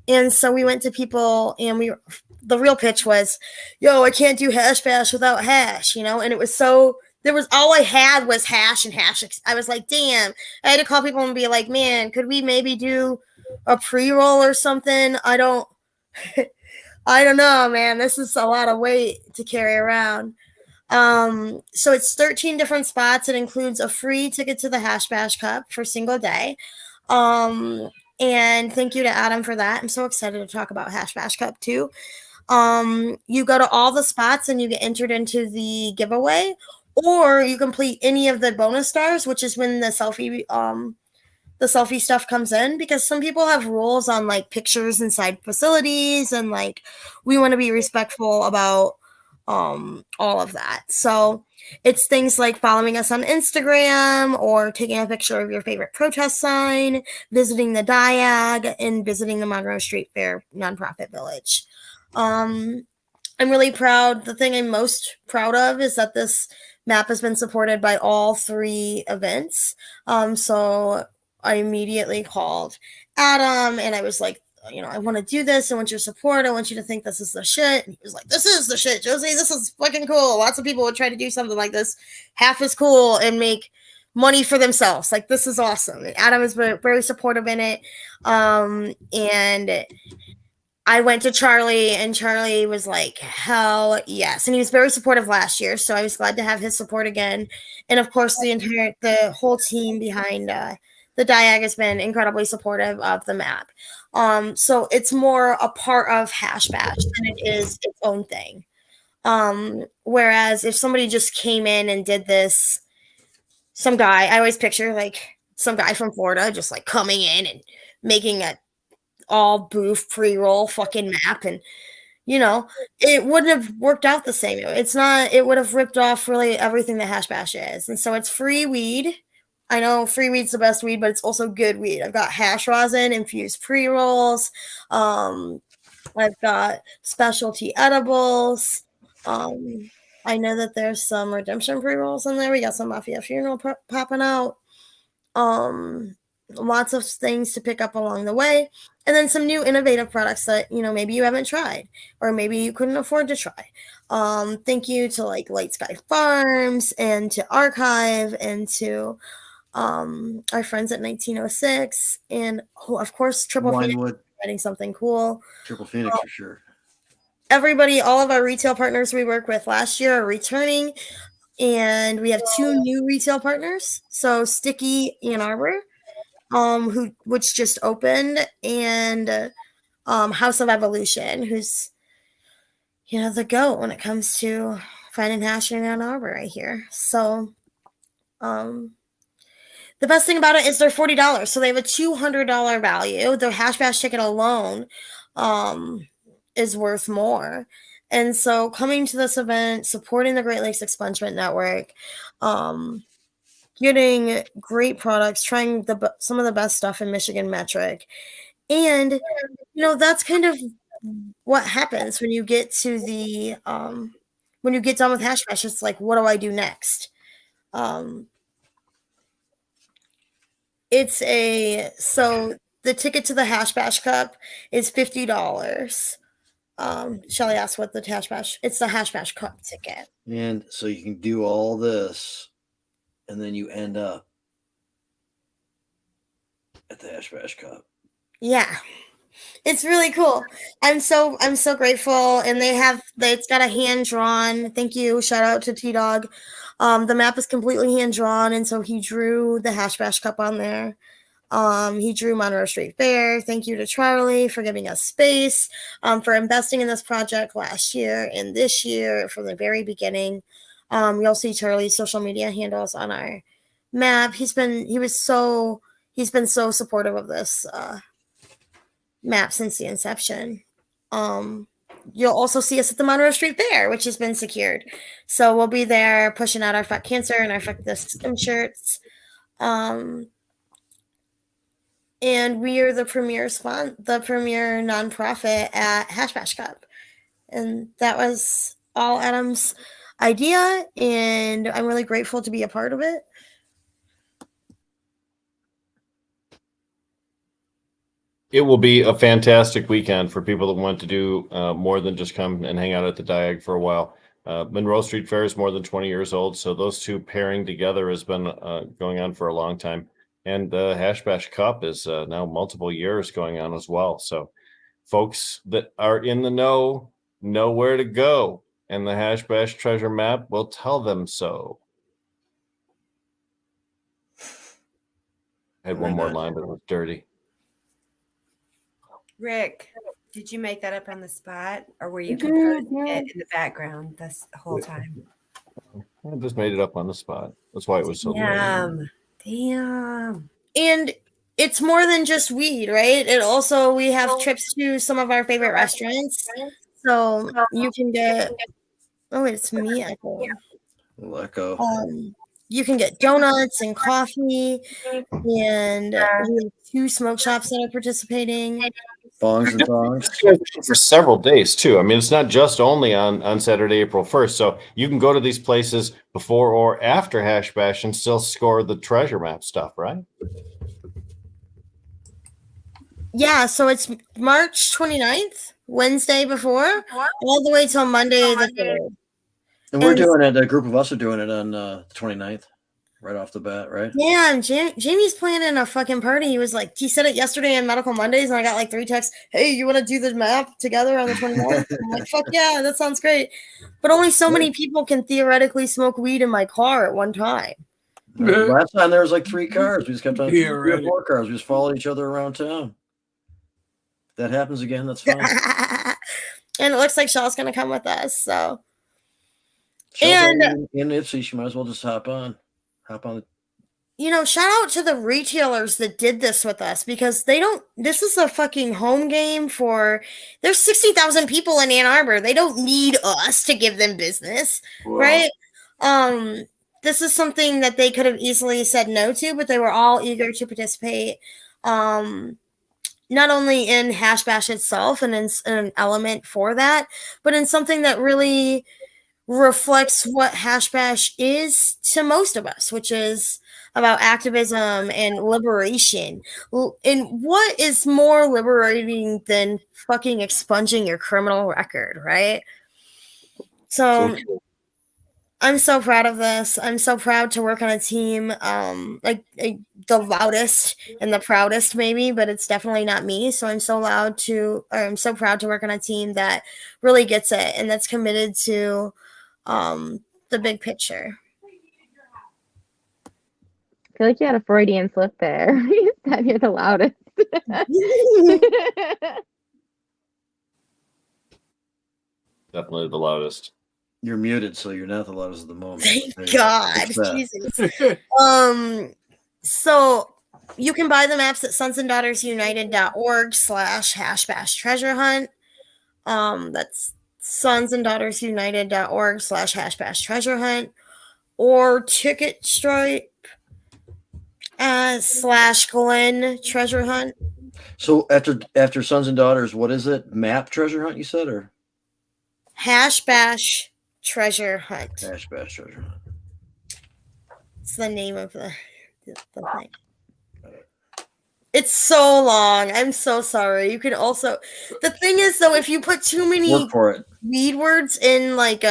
And so we went to people and the real pitch was, yo, I can't do hash bash without hash, you know? And it was so, there was, all I had was hash and hash. I was like, damn, I had to call people and be like, man, could we maybe do a pre-roll or something? I don't know, man. This is a lot of weight to carry around. So it's 13 different spots. It includes a free ticket to the Hash Bash Cup for a single day. And thank you to Adam for that. I'm so excited to talk about Hash Bash Cup too. You go to all the spots and you get entered into the giveaway, or you complete any of the bonus stars, which is when the selfie stuff comes in, because some people have rules on like pictures inside facilities, and like we want to be respectful about all of that. So it's things like following us on Instagram or taking a picture of your favorite protest sign, visiting the Diag, and visiting the Monroe Street Fair nonprofit village. I'm really proud. The thing I'm most proud of is that this map has been supported by all 3 events. So I immediately called Adam and I was like, you know, I want to do this. I want your support. I want you to think this is the shit. And he was like, this is the shit, Josey. This is fucking cool. Lots of people would try to do something like this half as cool and make money for themselves. Like, this is awesome. And Adam is very supportive in it. And I went to Charlie and Charlie was like, hell yes. And he was very supportive last year. So I was glad to have his support again. And of course, the whole team behind the Diag has been incredibly supportive of the map. So it's more a part of Hash Bash than it is its own thing. Whereas if somebody just came in and did this, some guy, I always picture like some guy from Florida just like coming in and making a all booth pre-roll fucking map, and you know, it wouldn't have worked out the same. It would have ripped off really everything that Hash Bash is. And so it's free weed. I know free weed's the best weed, but it's also good weed. I've got hash rosin, infused pre-rolls. I've got specialty edibles. I know that there's some redemption pre-rolls in there. We got some Mafia Funeral popping out. Lots of things to pick up along the way. And then some new innovative products that, you know, maybe you haven't tried or maybe you couldn't afford to try. Thank you to like Light Sky Farms and to Archive and to our friends at 1906 and of course Triple Phoenix writing something cool. Triple Phoenix for sure. Everybody, all of our retail partners we worked with last year are returning, and we have 2 new retail partners. So Sticky Ann Arbor, which just opened, and House of Evolution, who's, you know, the GOAT when it comes to finding hash in Ann Arbor right here. So the best thing about it is they're $40. So they have a $200 value. Their Hash Bash ticket alone is worth more. And so coming to this event, supporting the Great Lakes Expungement Network, getting great products, trying some of the best stuff in Michigan METRC. And, you know, that's kind of what happens when you get to the, when you get done with Hash Bash. It's like, what do I do next? So the ticket to the Hash Bash Cup is $50. Shelly asked what the Hash Bash, it's the Hash Bash Cup ticket. And so you can do all this and then you end up at the Hash Bash Cup. Yeah. It's really cool. I'm so grateful. And it's got a hand drawn. Thank you. Shout out to T-Dog. The map is completely hand drawn. And so he drew the Hash Bash Cup on there. He drew Monroe Street Fair. Thank you to Charlie for giving us space, for investing in this project last year and this year from the very beginning. You'll see Charlie's social media handles on our map. He's been so supportive of this map since the inception. You'll also see us at the Monroe Street Fair, which has been secured. So we'll be there pushing out our Fuck Cancer and our Fuck the System shirts. and we are the premier nonprofit at Hash Bash Cup. And that was all Adam's idea, and I'm really grateful to be a part of it. It will be a fantastic weekend for people that want to do more than just come and hang out at the Diag for a while. Monroe Street Fair is more than 20 years old, so those two pairing together has been going on for a long time. And the Hash Bash Cup is now multiple years going on as well. So folks that are in the know where to go, and the Hash Bash treasure map will tell them so. I had one more line, but it was dirty. Rick, did you make that up on the spot, or were you composing it in the background this whole time? I just made it up on the spot. That's why it was so Damn. And it's more than just weed, right? It also, we have trips to some of our favorite restaurants. So you can get, oh, it's me, Echo. Echo. You can get donuts and coffee, and we have 2 smoke shops that are participating. Bongs and thongs. For several days too. I mean, it's not just only on Saturday, April 1st. So you can go to these places before or after Hash Bash and still score the treasure map stuff, right? Yeah, so it's March 29th, Wednesday before, all the way till Monday the 3rd. And we're doing it, a group of us are doing it on the 29th, right off the bat, right? Yeah, and Jamie's planning a fucking party. He was like, he said it yesterday on Medical Mondays, and I got like 3 texts. Hey, you want to do the map together on the 29th? I'm like, fuck yeah, that sounds great. But only so many people can theoretically smoke weed in my car at one time. Last time there was like 3 cars. We just kept on 3 or 4 cars. We just followed each other around town. If that happens again, that's fine. And it looks like Shaw's going to come with us, so. And in Ipsy, she might as well just hop on. You know, shout out to the retailers that did this with us, because this is a fucking home game there's 60,000 people in Ann Arbor. They don't need us to give them business, right? This is something that they could have easily said no to, but they were all eager to participate. Not only in Hash Bash itself and in an element for that, but in something that really reflects what Hash Bash is to most of us, which is about activism and liberation. And what is more liberating than fucking expunging your criminal record, right? So I'm so proud of this. I'm so proud to work on a team, like the loudest and the proudest maybe, but it's definitely not me. So I'm so proud to work on a team that really gets it and that's committed to the big picture. I feel like you had a Freudian slip there. You said you're the loudest. Definitely the loudest. You're muted, so you're not the loudest at the moment. Thank God. Jesus. So you can buy the maps at sonsanddaughtersunited.org/hashbash treasure hunt. That's sonsanddaughtersunited.org/hashbash treasure hunt, or Ticket Stripe /GLEN treasure hunt. So after Sons and Daughters, what is it? Map treasure hunt, you said, or Hash Bash treasure hunt? Hash Bash treasure hunt. It's the name of the thing. It's so long. I'm so sorry. You can also, the thing is though, if you put too many weed words in like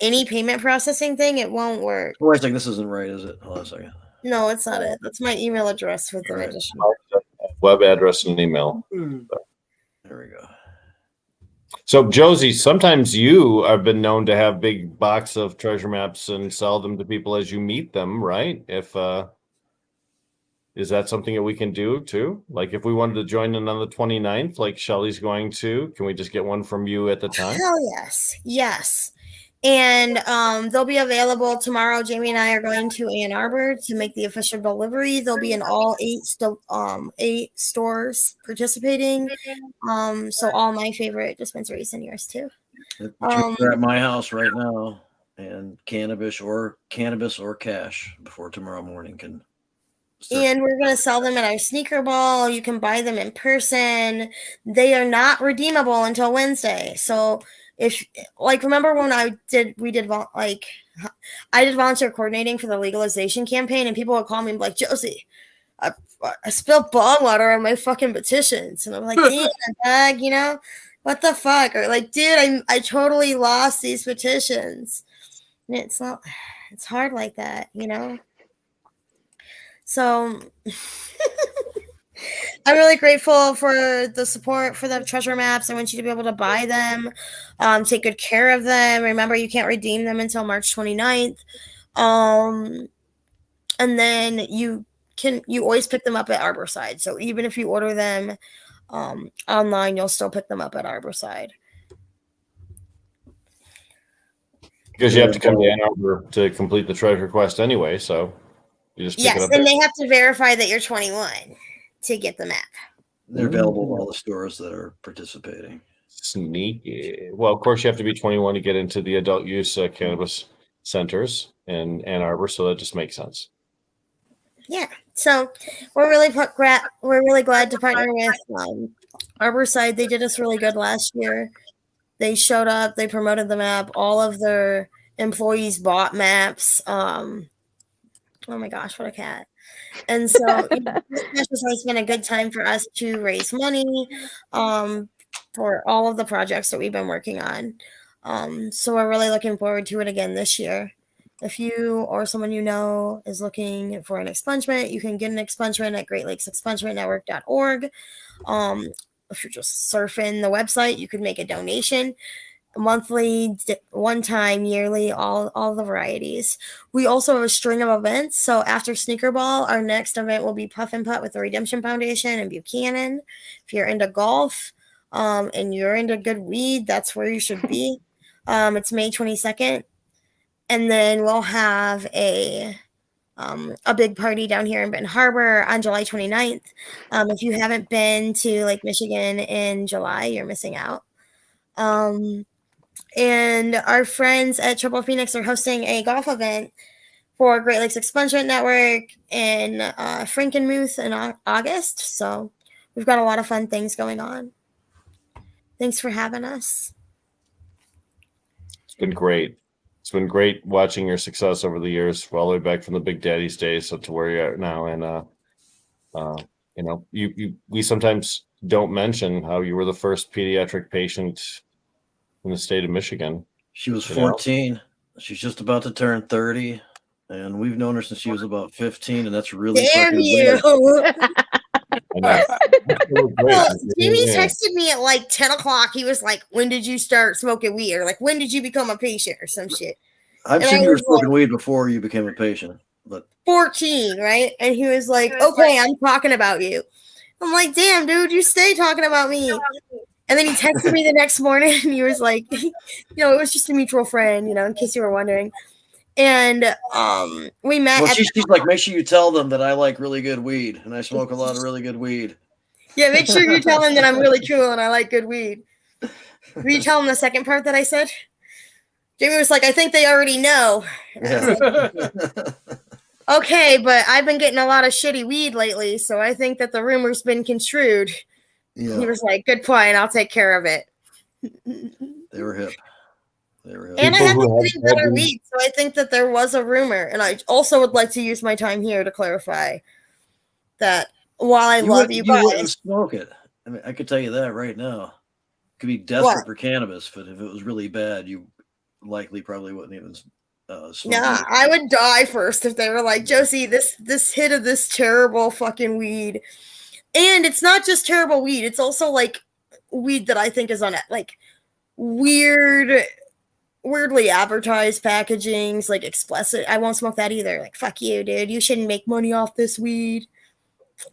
any payment processing thing, it won't work. Wait a second, this isn't right, is it? Hold on a second. No, it's not it. That's my email address with the register. Web address and email. There we go. So Josey, sometimes you have been known to have big box of treasure maps and sell them to people as you meet them, right? Is that something that we can do too? Like if we wanted to join in on the 29th, like Shelly's going to, can we just get one from you at the time? Hell yes. Yes. And they'll be available tomorrow. Jamie and I are going to Ann Arbor to make the official delivery. They'll be in all 8 stores participating. So all my favorite dispensaries and yours too. They're at my house right now, and Cannabis or Cash before tomorrow morning can And we're going to sell them at our sneaker ball. You can buy them in person. They are not redeemable until Wednesday. So if remember when I did volunteer coordinating for the legalization campaign, and people would call me and be like, Josey, I spilled bong water on my fucking petitions. And I'm like, damn, dog, what the fuck? Or like, dude, I totally lost these petitions. And it's hard like that, So I'm really grateful for the support for the treasure maps. I want you to be able to buy them, take good care of them. Remember, you can't redeem them until March 29th. And then you always pick them up at Arborside. So even if you order them online, you'll still pick them up at Arborside. Because you have to come to Ann Arbor to complete the treasure quest anyway, so you just pick it up. Yes, and they have to verify that you're 21 to get the map. They're available in all the stores that are participating. Sneaky. Well, of course, you have to be 21 to get into the adult use cannabis centers in Ann Arbor, so that just makes sense. Yeah, so we're really glad to partner with Arborside. They did us really good last year. They showed up. They promoted the map. All of their employees bought maps. Oh my gosh, what a cat! And so this has always been a good time for us to raise money for all of the projects that we've been working on. So we're really looking forward to it again this year. If you or someone you know is looking for an expungement, you can get an expungement at GreatLakesExpungementNetwork.org. If you're just surfing the website, you could make a donation monthly, one time, yearly, all the varieties. We also have a string of events. So after Sneaker Ball, our next event will be Puff and Putt with the Redemption Foundation in Buchanan. If you're into golf and you're into good weed, that's where you should be. It's May 22nd. And then we'll have a big party down here in Benton Harbor on July 29th. If you haven't been to Lake Michigan in July, you're missing out. And our friends at Triple Phoenix are hosting a golf event for Great Lakes Expungement Network in Frankenmuth in August. So we've got a lot of fun things going on. Thanks for having us. It's been great. It's been great watching your success over the years, all the way back from the Big Daddy's days up to where you're at now. And we sometimes don't mention how you were the first pediatric patient in the state of Michigan. She was 14. She's just about to turn 30, and we've known her since she was about 15, and that's really damn you. Jimmy texted me at like 10 o'clock. He was like, when did you start smoking weed? Or like, when did you become a patient or some shit? I've seen you were smoking weed before you became a patient. But 14, right? And he was like, okay, I'm talking about you. I'm like, damn, dude, you stay talking about me. And then he texted me the next morning and he was like, it was just a mutual friend, in case you were wondering. And we met. Well, she's like, make sure you tell them that I like really good weed and I smoke a lot of really good weed. Yeah, make sure you tell them that I'm really cool and I like good weed. Will you tell them the second part that I said? Jamie was like, I think they already know. Yeah. Okay, but I've been getting a lot of shitty weed lately, so I think that the rumor's been construed. Yeah. He was like, good point, I'll take care of it. They were hip. And I have been getting better weed, so I think that there was a rumor. And I also would like to use my time here to clarify that while I love you guys. You wouldn't smoke it. I mean, I could tell you that right now. You could be desperate for cannabis, but if it was really bad, you likely probably wouldn't even smoke it. I would die first if they were like, Josey, this hit of this terrible fucking weed. And it's not just terrible weed. It's also like weed that I think is on like weirdly advertised packagings, like explicit. I won't smoke that either. Like, fuck you, dude. You shouldn't make money off this weed.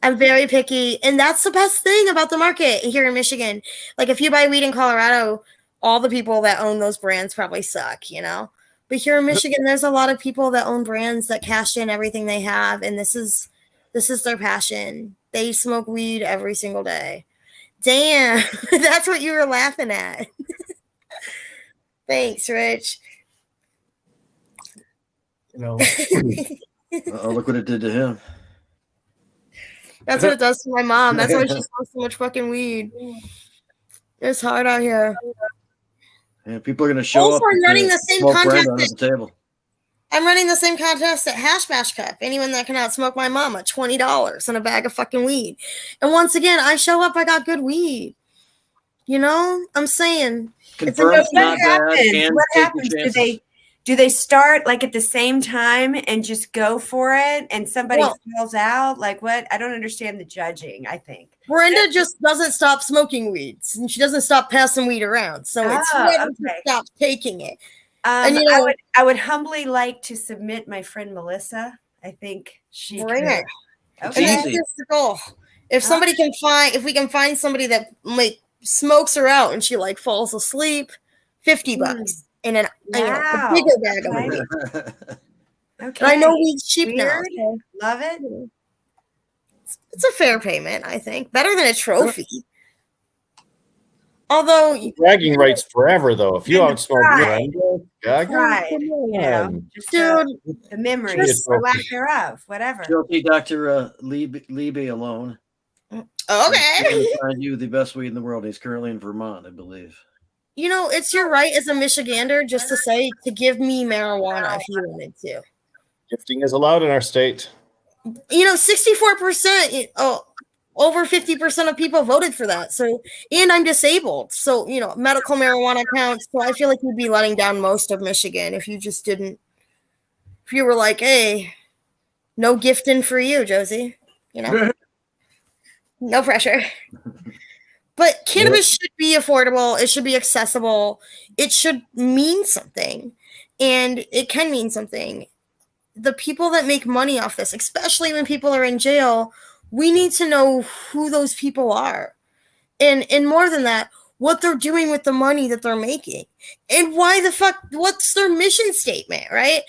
I'm very picky. And that's the best thing about the market here in Michigan. Like, if you buy weed in Colorado, all the people that own those brands probably suck, But here in Michigan, there's a lot of people that own brands that cash in everything they have. And this is their passion. They smoke weed every single day. Damn. That's what you were laughing at. Thanks, Rich. Look what it did to him. That's what it does to my mom. That's why she smokes so much fucking weed. It's hard out here. Yeah, people are going to show Also, up. I'm running the same smoke contest. Brenda at the table. I'm running the same contest at Hash Bash Cup. Anyone that can outsmoke my mom at $20 and a bag of fucking weed. And once again, I show up, I got good weed. You know, I'm saying. Confirm it's not bad. What happens? Do they start like at the same time and just go for it and somebody falls out? Like what? I don't understand the judging, I think. Brenda just doesn't stop smoking weeds and she doesn't stop passing weed around. So it's whoever stops taking it. And you know, I would humbly like to submit my friend Melissa. I think she bring can. her. Okay. And that's the goal. If somebody can find, if we can find somebody that like smokes her out and she like falls asleep, $50. And then a bigger bag of weed. Okay. And I know weed's cheap now. So. Love it. It's a fair payment, I think. Better than a trophy. Although bragging rights forever, though. If you outsmoke dude, the memories, or lack thereof, whatever. Guilty, Dr. Liebe alone. Okay. Find you the best weed in the world. He's currently in Vermont, I believe. You know, it's your right as a Michigander just to say to give me marijuana if you wanted to. Gifting is allowed in our state. You know, 64%, over 50% of people voted for that. So, and I'm disabled. So, you know, medical marijuana counts. So I feel like you'd be letting down most of Michigan if you just didn't, if you were like, hey, no gifting for you, Josey. You know, no pressure. But cannabis should be affordable. It should be accessible. It should mean something. And it can mean something. The people that make money off this, especially when people are in jail, we need to know who those people are. And more than that, what they're doing with the money that they're making. And why the fuck, what's their mission statement, right?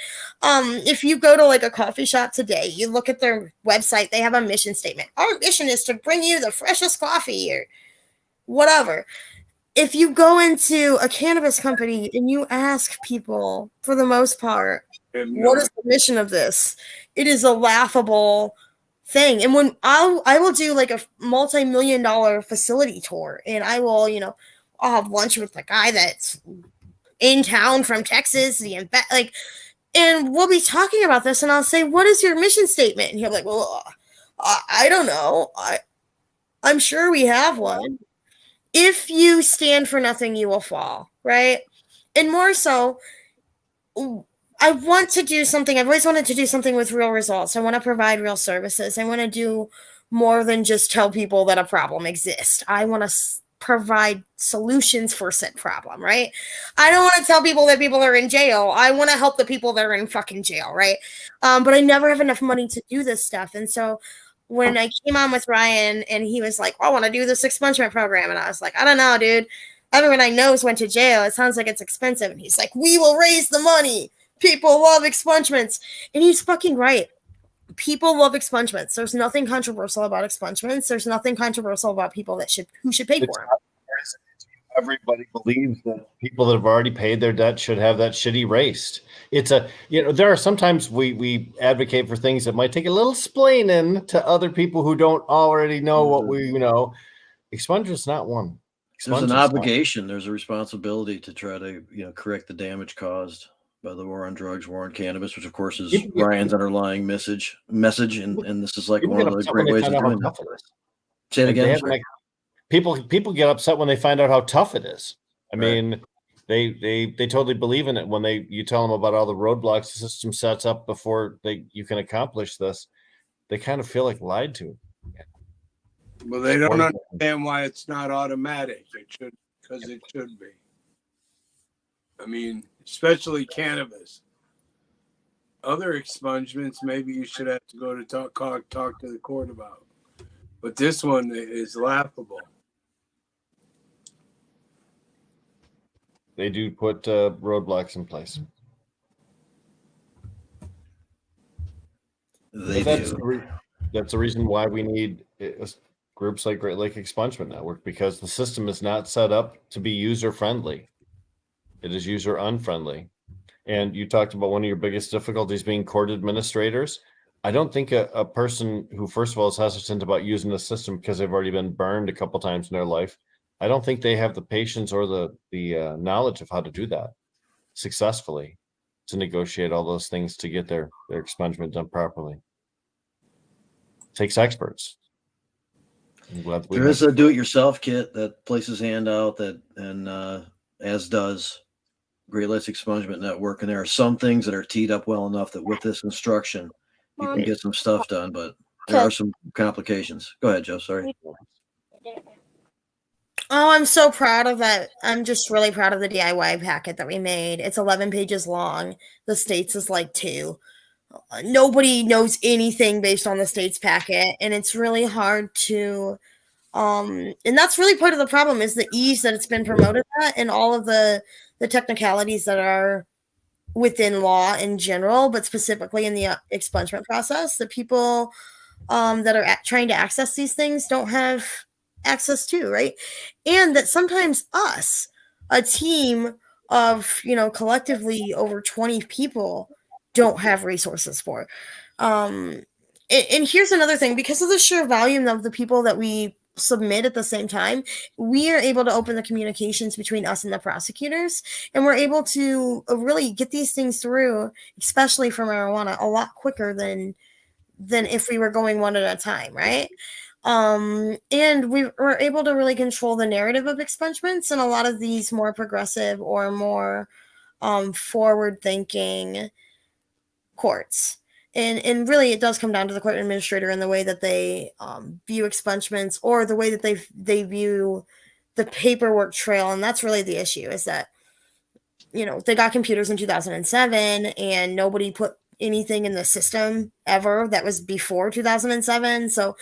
If you go to like a coffee shop today, you look at their website, they have a mission statement. Our mission is to bring you the freshest coffee or whatever. If you go into a cannabis company and you ask people, for the most part, what is the mission of this? It is a laughable thing. And when I will do like a multi-million-dollar facility tour, and I will, you know, I'll have lunch with a guy that's in town from Texas, and we'll be talking about this, and I'll say, "What is your mission statement?" And he'll be like, "Well, I don't know. I'm sure we have one." If you stand for nothing, you will fall, right? And more so, I want to do something. I've always wanted to do something with real results. I want to provide real services. I want to do more than just tell people that a problem exists. I want to provide solutions for said problem, right? I don't want to tell people that people are in jail. I want to help the people that are in fucking jail, right? But I never have enough money to do this stuff. And so when I came on with Ryan and he was like, I want to do this expungement program. And I was like, I don't know, dude. Everyone I know went to jail. It sounds like it's expensive. And he's like, we will raise the money. People love expungements. And he's fucking right. People love expungements. There's nothing controversial about expungements. There's nothing controversial about people who should pay for them. Everybody believes that people that have already paid their debt should have that shit erased. There are sometimes we advocate for things that might take a little splaining to other people who don't already know what we know. Expungement's not one. There's an obligation. There's a responsibility to try to correct the damage caused by the war on drugs, war on cannabis, which of course is Ryan's underlying message, and this is like one of the great ways of doing it. Say it again. People get upset when they find out how tough it is. I mean, they totally believe in it when you tell them about all the roadblocks the system sets up before you can accomplish this. They kind of feel like lied to. Well, they don't understand why it's not automatic. Because it should be. I mean, especially cannabis. Other expungements, maybe you should have to go to talk to the court about. But this one is laughable. They do put roadblocks in place. That's the reason why we need groups like Great Lake Expungement Network, because the system is not set up to be user-friendly. It is user-unfriendly. And you talked about one of your biggest difficulties being court administrators. I don't think a person who, first of all, is hesitant about using the system because they've already been burned a couple times in their life, I don't think they have the patience or the knowledge of how to do that successfully, to negotiate all those things to get their expungement done properly. It takes experts. There is a do-it-yourself kit that places hand out that, and as does Great Lakes Expungement Network, and there are some things that are teed up well enough that with this instruction you can get some stuff done, but there are some complications. Go ahead, Joe. Sorry. Oh, I'm so proud of that. I'm just really proud of the DIY packet that we made. It's 11 pages long. The states is like 2. Nobody knows anything based on the states packet, and it's really hard to and that's really part of the problem, is the ease that it's been promoted at, and all of the technicalities that are within law in general, but specifically in the expungement process, the people that are trying to access these things don't have access to, right? And that sometimes us, a team of, collectively over 20 people, don't have resources for. And here's another thing: because of the sheer volume of the people that we submit at the same time, we are able to open the communications between us and the prosecutors, and we're able to really get these things through, especially for marijuana, a lot quicker than if we were going one at a time, right? And we were able to really control the narrative of expungements in a lot of these more progressive or more forward-thinking courts. And really, it does come down to the court administrator and the way that they view expungements, or the way that they view the paperwork trail. And that's really the issue, is that, they got computers in 2007 and nobody put anything in the system ever that was before 2007. So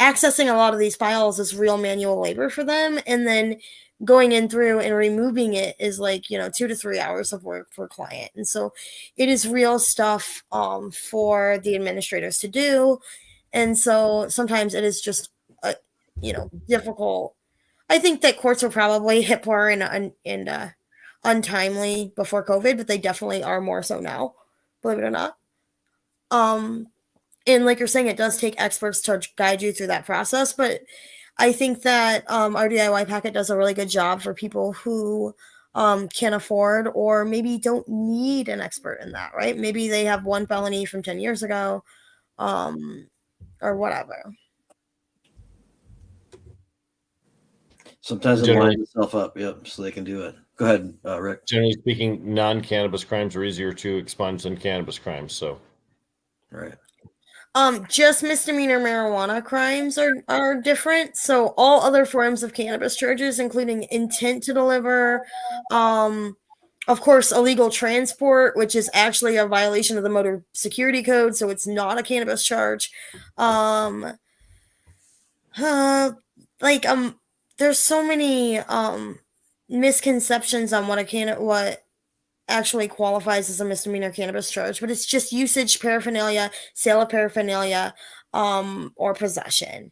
accessing a lot of these files is real manual labor for them. And then going in through and removing it is like, 2 to 3 hours of work for a client. And so it is real stuff for the administrators to do. And so sometimes it is just, difficult. I think that courts were probably hipper and untimely before COVID, but they definitely are more so now, believe it or not. And like you're saying, it does take experts to guide you through that process, but I think that our DIY packet does a really good job for people who can afford, or maybe don't need an expert in that, right? Maybe they have one felony from 10 years ago, or whatever. Sometimes it lines itself up, yep, so they can do it. Go ahead, Rick. Generally speaking, non-cannabis crimes are easier to expunge than cannabis crimes. So, right. Just misdemeanor marijuana crimes are different. So all other forms of cannabis charges, including intent to deliver, of course, illegal transport, which is actually a violation of the Motor Security Code, so it's not a cannabis charge. There's so many misconceptions on what actually qualifies as a misdemeanor cannabis charge, but it's just usage, paraphernalia, sale of paraphernalia, or possession.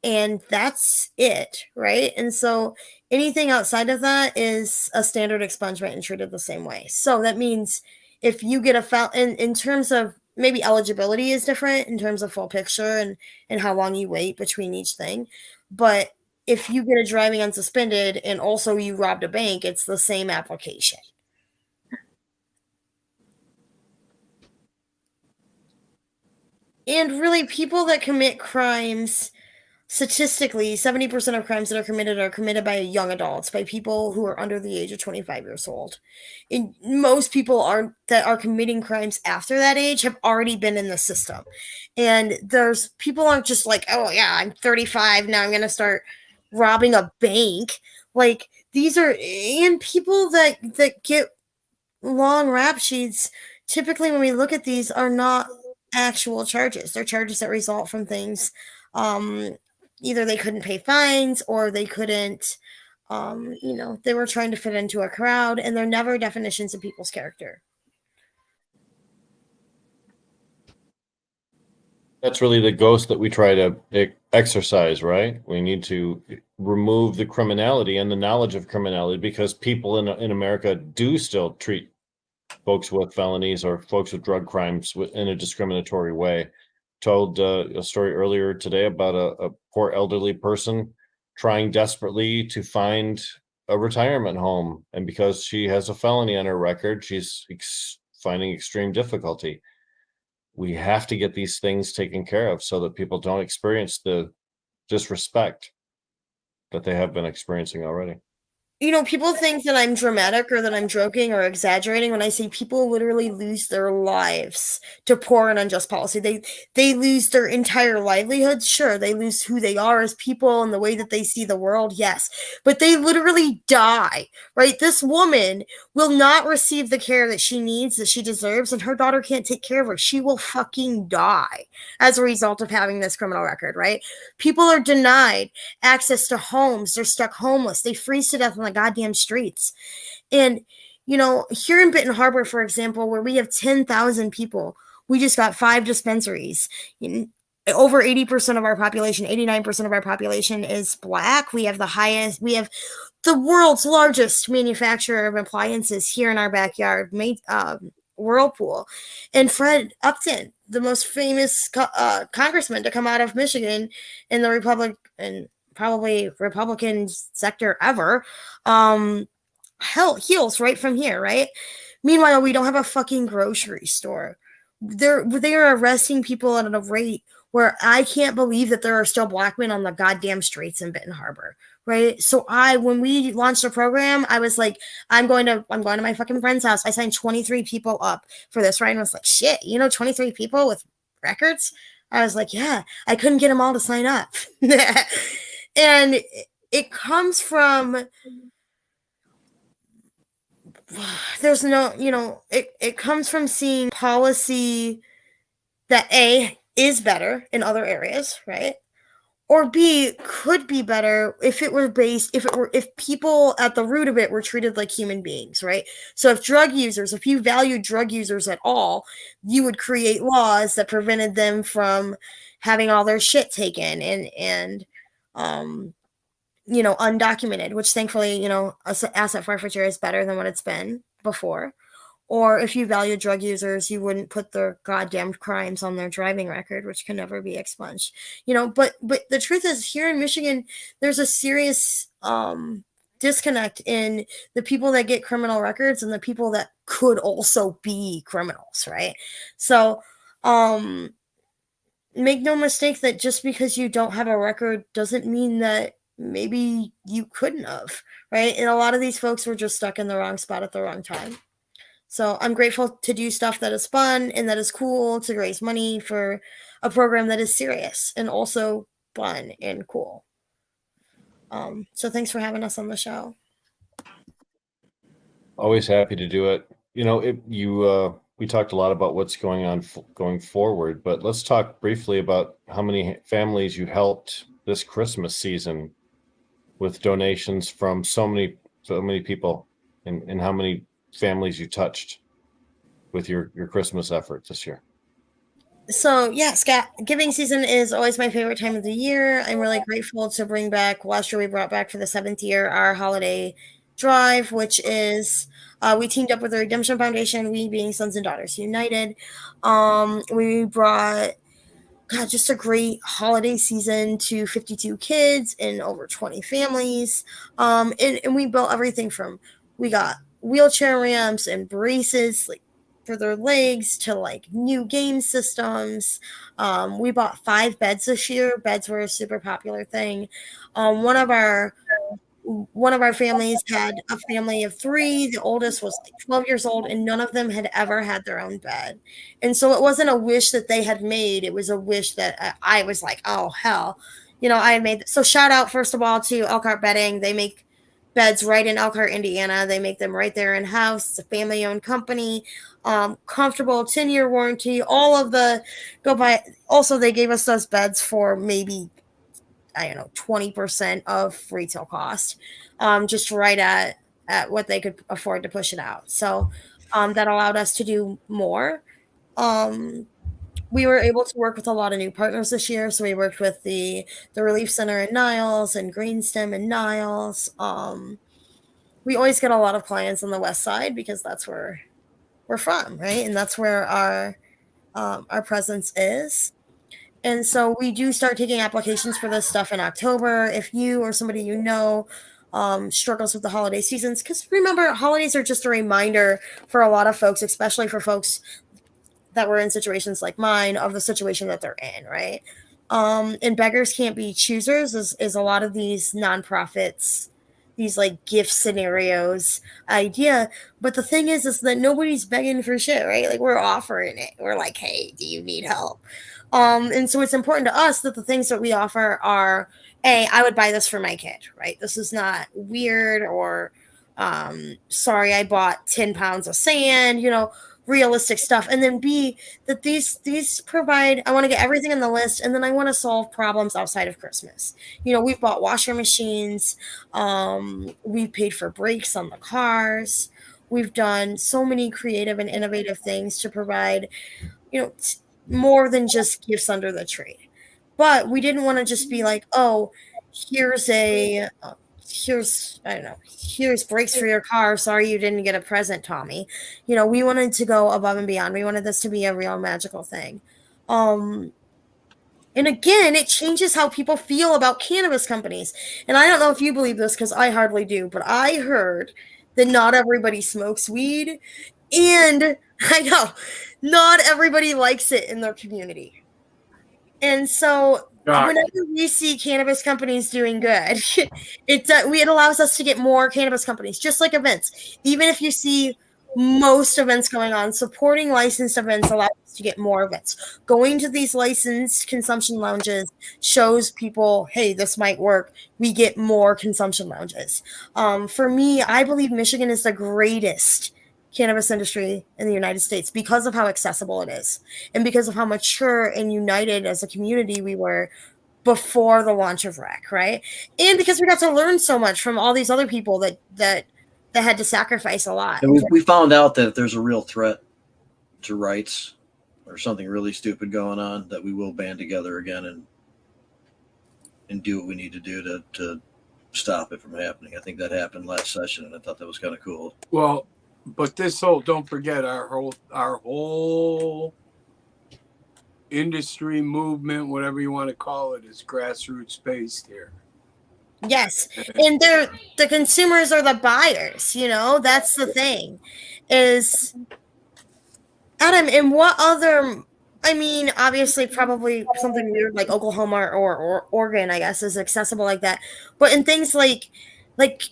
And that's it, right? And so anything outside of that is a standard expungement and treated the same way. So that means if you get in terms of, maybe eligibility is different in terms of full picture and how long you wait between each thing. But if you get a driving unsuspended and also you robbed a bank, it's the same application. And really, people that commit crimes, statistically, 70% of crimes that are committed by young adults, by people who are under the age of 25 years old. And most people that are committing crimes after that age have already been in the system. And people aren't just like, oh yeah, I'm 35, now I'm going to start robbing a bank. Like, these are, and people that get long rap sheets, typically when we look at these, are not actual charges. They're charges that result from things, either they couldn't pay fines, or they couldn't, they were trying to fit into a crowd, and they're never definitions of people's character. that's really the ghost that we try to exercise, right? We need to remove the criminality and the knowledge of criminality, because people in America do still treat folks with felonies or folks with drug crimes in a discriminatory way. told a story earlier today about a poor elderly person trying desperately to find a retirement home. And because she has a felony on her record, she's finding extreme difficulty. We have to get these things taken care of so that people don't experience the disrespect that they have been experiencing already. You know, people think that I'm dramatic or that I'm joking or exaggerating when I say people literally lose their lives to poor and unjust policy. They lose their entire livelihoods. Sure, they lose who they are as people and the way that they see the world. Yes, but they literally die, right? This woman will not receive the care that she needs, that she deserves, and her daughter can't take care of her. She will fucking die as a result of having this criminal record, right? People are denied access to homes. They're stuck homeless. They freeze to death on the goddamn streets. And, you know, here in Benton Harbor, for example, where we have 10,000 people, we just got 5 dispensaries. Over 80% of our population, 89% of our population is Black. We have the world's largest manufacturer of appliances here in our backyard, Whirlpool. And Fred Upton, the most famous congressman to come out of Michigan in the probably Republican sector ever, heals right from here, right? Meanwhile, we don't have a fucking grocery store. They are arresting people at a rate where I can't believe that there are still Black men on the goddamn streets in Benton Harbor, right? So when we launched the program, I was like, I'm going to my fucking friend's house. I signed 23 people up for this, right? And I was like, shit, 23 people with records? I was like, yeah, I couldn't get them all to sign up. And it comes from, it comes from seeing policy that A, is better in other areas, right? Or B, could be better if people at the root of it were treated like human beings, right? So if you valued drug users at all, you would create laws that prevented them from having all their shit taken and undocumented, which thankfully, asset forfeiture is better than what it's been before. Or if you value drug users, you wouldn't put their goddamn crimes on their driving record, which can never be expunged. But the truth is, here in Michigan, there's a serious disconnect in the people that get criminal records and the people that could also be criminals, right? So, make no mistake that just because you don't have a record doesn't mean that maybe you couldn't have, right? And a lot of these folks were just stuck in the wrong spot at the wrong time. So I'm grateful to do stuff that is fun and that is cool, to raise money for a program that is serious and also fun and cool. So thanks for having us on the show. Always happy to do it. We talked a lot about what's going on going forward, but let's talk briefly about how many families you helped this Christmas season with donations from so many people, and how many families you touched with your Christmas effort this year. So yes, giving season is always my favorite time of the year. I'm really grateful to bring back, last year we brought back for the 7th year, our holiday drive, which is we teamed up with the Redemption Foundation, we being Sons and Daughters United. We brought just a great holiday season to 52 kids and over 20 families. And we built everything from, we got wheelchair ramps and braces for their legs to new game systems. We bought 5 beds this year. Beds were a super popular thing. One of our families had a family of 3. The oldest was 12 years old, and none of them had ever had their own bed. And so it wasn't a wish that they had made. It was a wish that I was like, oh, hell. I had made. So shout out, first of all, to Elkhart Bedding. They make beds right in Elkhart, Indiana. They make them right there in-house. It's a family-owned company. Comfortable, 10-year warranty, all of the go by. Also, they gave us those beds for maybe 20% of retail cost, just right at what they could afford to push it out. So that allowed us to do more. We were able to work with a lot of new partners this year. So we worked with the Relief Center in Niles and Greenstem in Niles. We always get a lot of clients on the West Side because that's where we're from, right? And that's where our presence is. And so we do start taking applications for this stuff in October. If you or somebody you know struggles with the holiday seasons, because remember, holidays are just a reminder for a lot of folks, especially for folks that were in situations like mine, of the situation that they're in, right? And beggars can't be choosers is a lot of these nonprofits, these like gift scenarios idea. But the thing is that nobody's begging for shit, right? Like, we're offering it. We're like, hey, do you need help? And so it's important to us that the things that we offer are, hey, I would buy this for my kid, right? This is not weird or sorry, I bought 10 pounds of sand, realistic stuff. And then B, that these provide, I want to get everything on the list, and then I want to solve problems outside of Christmas. We've bought washer machines, we've paid for brakes on the cars, we've done so many creative and innovative things to provide, more than just gifts under the tree. But we didn't want to just be like, oh, here's brakes for your car. Sorry you didn't get a present, Tommy. We wanted to go above and beyond. We wanted this to be a real magical thing. And again, it changes how people feel about cannabis companies. And I don't know if you believe this, because I hardly do, but I heard that not everybody smokes weed. And I know not everybody likes it in their community. And so whenever we see cannabis companies doing good, it allows us to get more cannabis companies, just like events. Even if you see most events going on, supporting licensed events allows us to get more events. Going to these licensed consumption lounges shows people, hey, this might work. We get more consumption lounges. For me, I believe Michigan is the greatest cannabis industry in the United States because of how accessible it is, and because of how mature and united as a community we were before the launch of rec, right? And because we got to learn so much from all these other people that had to sacrifice a lot. And we found out that if there's a real threat to rights or something really stupid going on, that we will band together again and do what we need to do to stop it from happening. I think that happened last session, and I thought that was kind of cool. Well, but don't forget our whole industry movement, whatever you want to call it, is grassroots based here. Yes. And the consumers are the buyers, that's the thing is, Adam, and what other, obviously probably something weird like Oklahoma or Oregon, I guess, is accessible like that. But in things like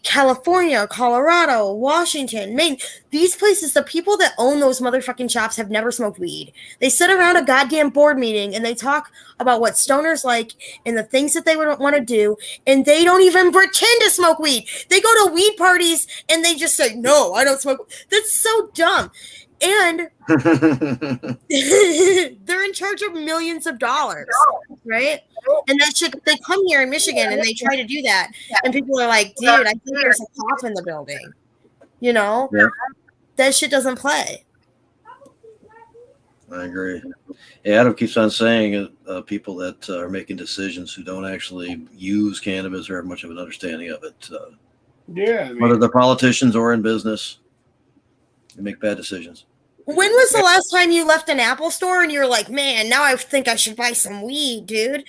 California, Colorado, Washington, Maine, these places, the people that own those motherfucking shops have never smoked weed. They sit around a goddamn board meeting and they talk about what stoners like and the things that they would want to do, and they don't even pretend to smoke weed. They go to weed parties and they just say, no, I don't smoke. That's so dumb. And they're in charge of millions of dollars, right? And that shit, they come here in Michigan and they try to do that, and people are like, dude, I think there's a cop in the building. Yeah. That shit doesn't play. I agree. Yeah, Adam keeps on saying people that are making decisions who don't actually use cannabis or have much of an understanding of it. Whether they're politicians or in business, they make bad decisions. When was the last time you left an Apple store and you're like, man, now I think I should buy some weed, dude?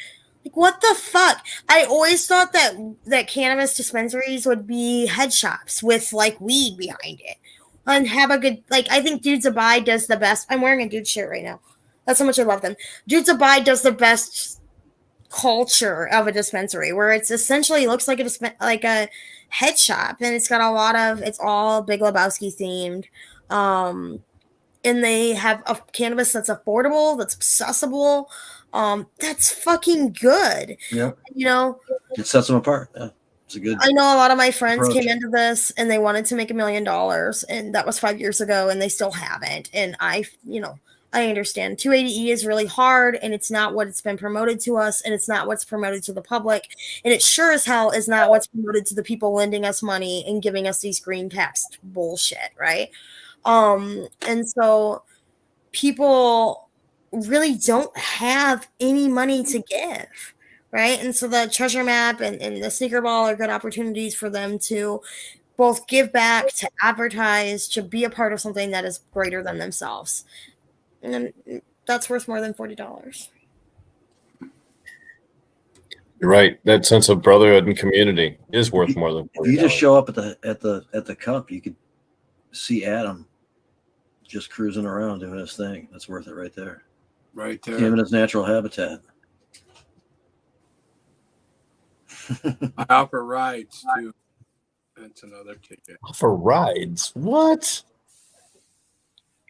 Like, what the fuck? I always thought that cannabis dispensaries would be head shops with like weed behind it and have a good, I think Dudes Abide does the best. I'm wearing a Dude shirt right now. That's how much I love them. Dudes Abide does the best culture of a dispensary, where it's essentially looks like a head shop, and it's got a lot of, it's all Big Lebowski themed. And they have a cannabis that's affordable, that's accessible. That's fucking good. Yeah. It sets them apart. Yeah. It's a good. I know a lot of my friends came into this and they wanted to make $1 million, and that was 5 years ago, and they still haven't. And I understand 280E is really hard, and it's not what it's been promoted to us, and it's not what's promoted to the public, and it sure as hell is not what's promoted to the people lending us money and giving us these green tax bullshit, right? And so people really don't have any money to give, right? And so the treasure map and the sneaker ball are good opportunities for them to both give back, to advertise, to be a part of something that is greater than themselves. And that's worth more than $40. You're right. That sense of brotherhood and community is worth more than If you just $40. show up at the cup, you could see Adam just cruising around doing his thing. That's worth it right there. Right there. Him in his natural habitat. I offer rides too. That's another ticket. For rides? What?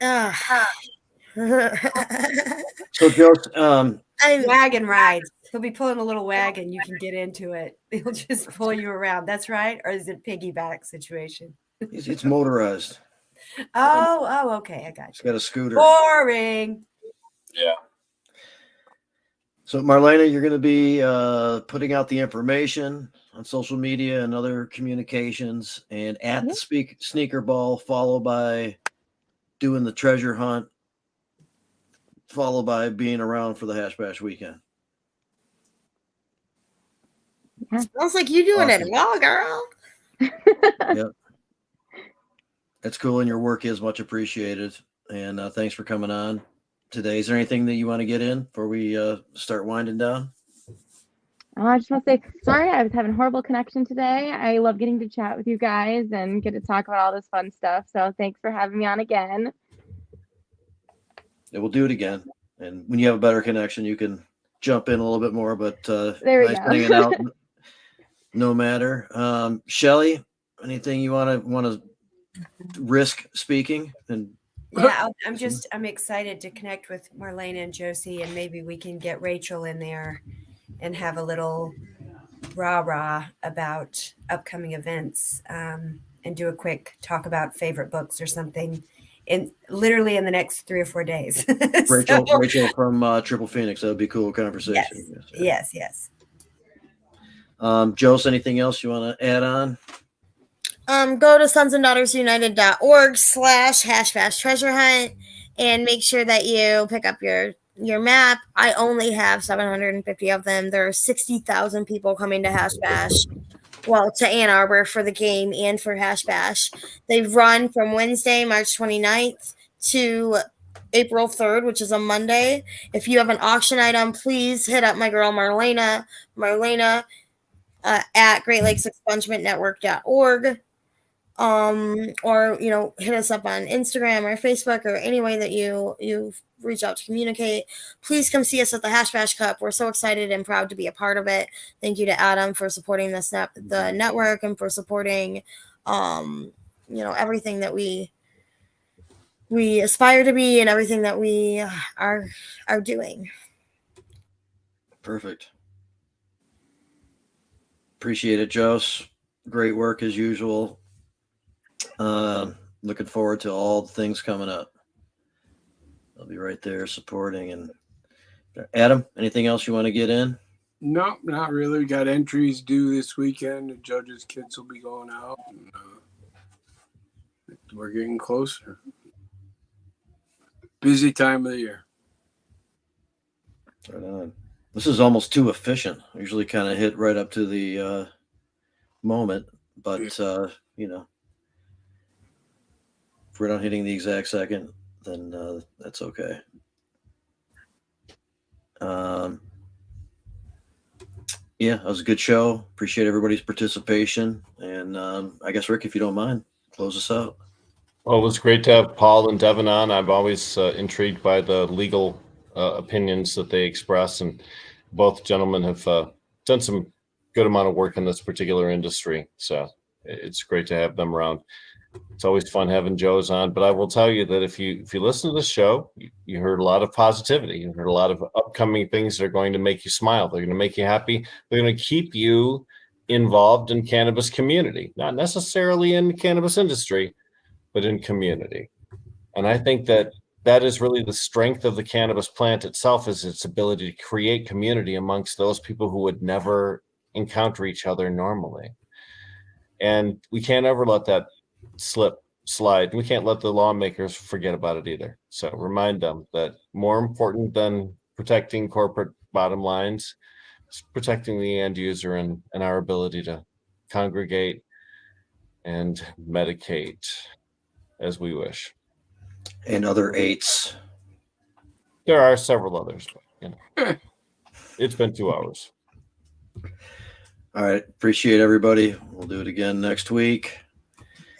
Ah. So, Joe, Wagon rides. He'll be pulling a little wagon. You can get into it. He'll just pull you around. That's right. Or is it piggyback situation? it's motorized. Oh, okay. I got It's you. got a scooter. Boring. Yeah. So, Marlena, you're going to be putting out the information on social media and other communications, and at the sneaker ball, followed by doing the treasure hunt, followed by being around for the Hash Bash weekend. Sounds like you doing it well, girl. Yep. That's cool, and your work is much appreciated. And thanks for coming on today. Is there anything that you want to get in before we start winding down? Oh, I just want to say sorry. I was having horrible connection today. I love getting to chat with you guys and get to talk about all this fun stuff. So thanks for having me on again. Yeah, we'll do it again. And when you have a better connection, you can jump in a little bit more. But There we nice go. hanging out, no matter. Shelly, anything you want to risk speaking? And Yeah, I'm excited to connect with Marlena and Josie, and maybe we can get Rachel in there and have a little rah-rah about upcoming events, and do a quick talk about favorite books or something literally in the next 3 or 4 days. Rachel from Triple Phoenix. That would be a cool conversation. Yes. Jose, anything else you want to add on? Go to sonsanddaughtersunited.org/hash treasure hunt and make sure that you pick up your map. I only have 750 of them. There are 60,000 people coming to Hash Bash. Well, to Ann Arbor for the game and for Hash Bash. They run from Wednesday, March 29th to April 3rd, which is a Monday. If you have an auction item, please hit up my girl Marlena at GreatLakesExpungementNetwork.org. Or hit us up on Instagram or Facebook or any way that you reach out to communicate. Please come see us at the Hash Bash Cup. We're so excited and proud to be a part of it. Thank you to Adam for supporting the network and for supporting everything that we aspire to be and everything that we are doing. Perfect. Appreciate it, Jose. Great work as usual. Looking forward to all the things coming up. I'll be right there supporting. And Adam, anything else you want to get in? No, not really. We got entries due this weekend. The judges' kids will be going out. And, we're getting closer. Busy time of the year. Right on. This is almost too efficient. I usually kind of hit right up to the moment, but if we're not hitting the exact second, then that's okay. Yeah, that was a good show. Appreciate everybody's participation. And I guess, Rick, if you don't mind, close us out. Well, it was great to have Paul and Devin on. I'm always intrigued by the legal opinions that they express, and both gentlemen have done some good amount of work in this particular industry. So it's great to have them around. It's always fun having Joe's on, but I will tell you that if you listen to the show, you heard a lot of positivity. You heard a lot of upcoming things that are going to make you smile. They're going to make you happy. They're going to keep you involved in cannabis community, not necessarily in the cannabis industry, but in community. And I think that is really the strength of the cannabis plant itself, is its ability to create community amongst those people who would never encounter each other normally. And we can't ever let that slide. We can't let the lawmakers forget about it either. So remind them that more important than protecting corporate bottom lines is protecting the end user and our ability to congregate and medicate as we wish. And other eights. There are several others, but it's been 2 hours. All right. Appreciate everybody. We'll do it again next week.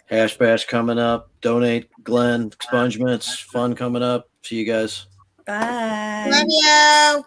Hash Bash coming up. Donate, GLEN, expungements, fun coming up. See you guys. Bye. Love you.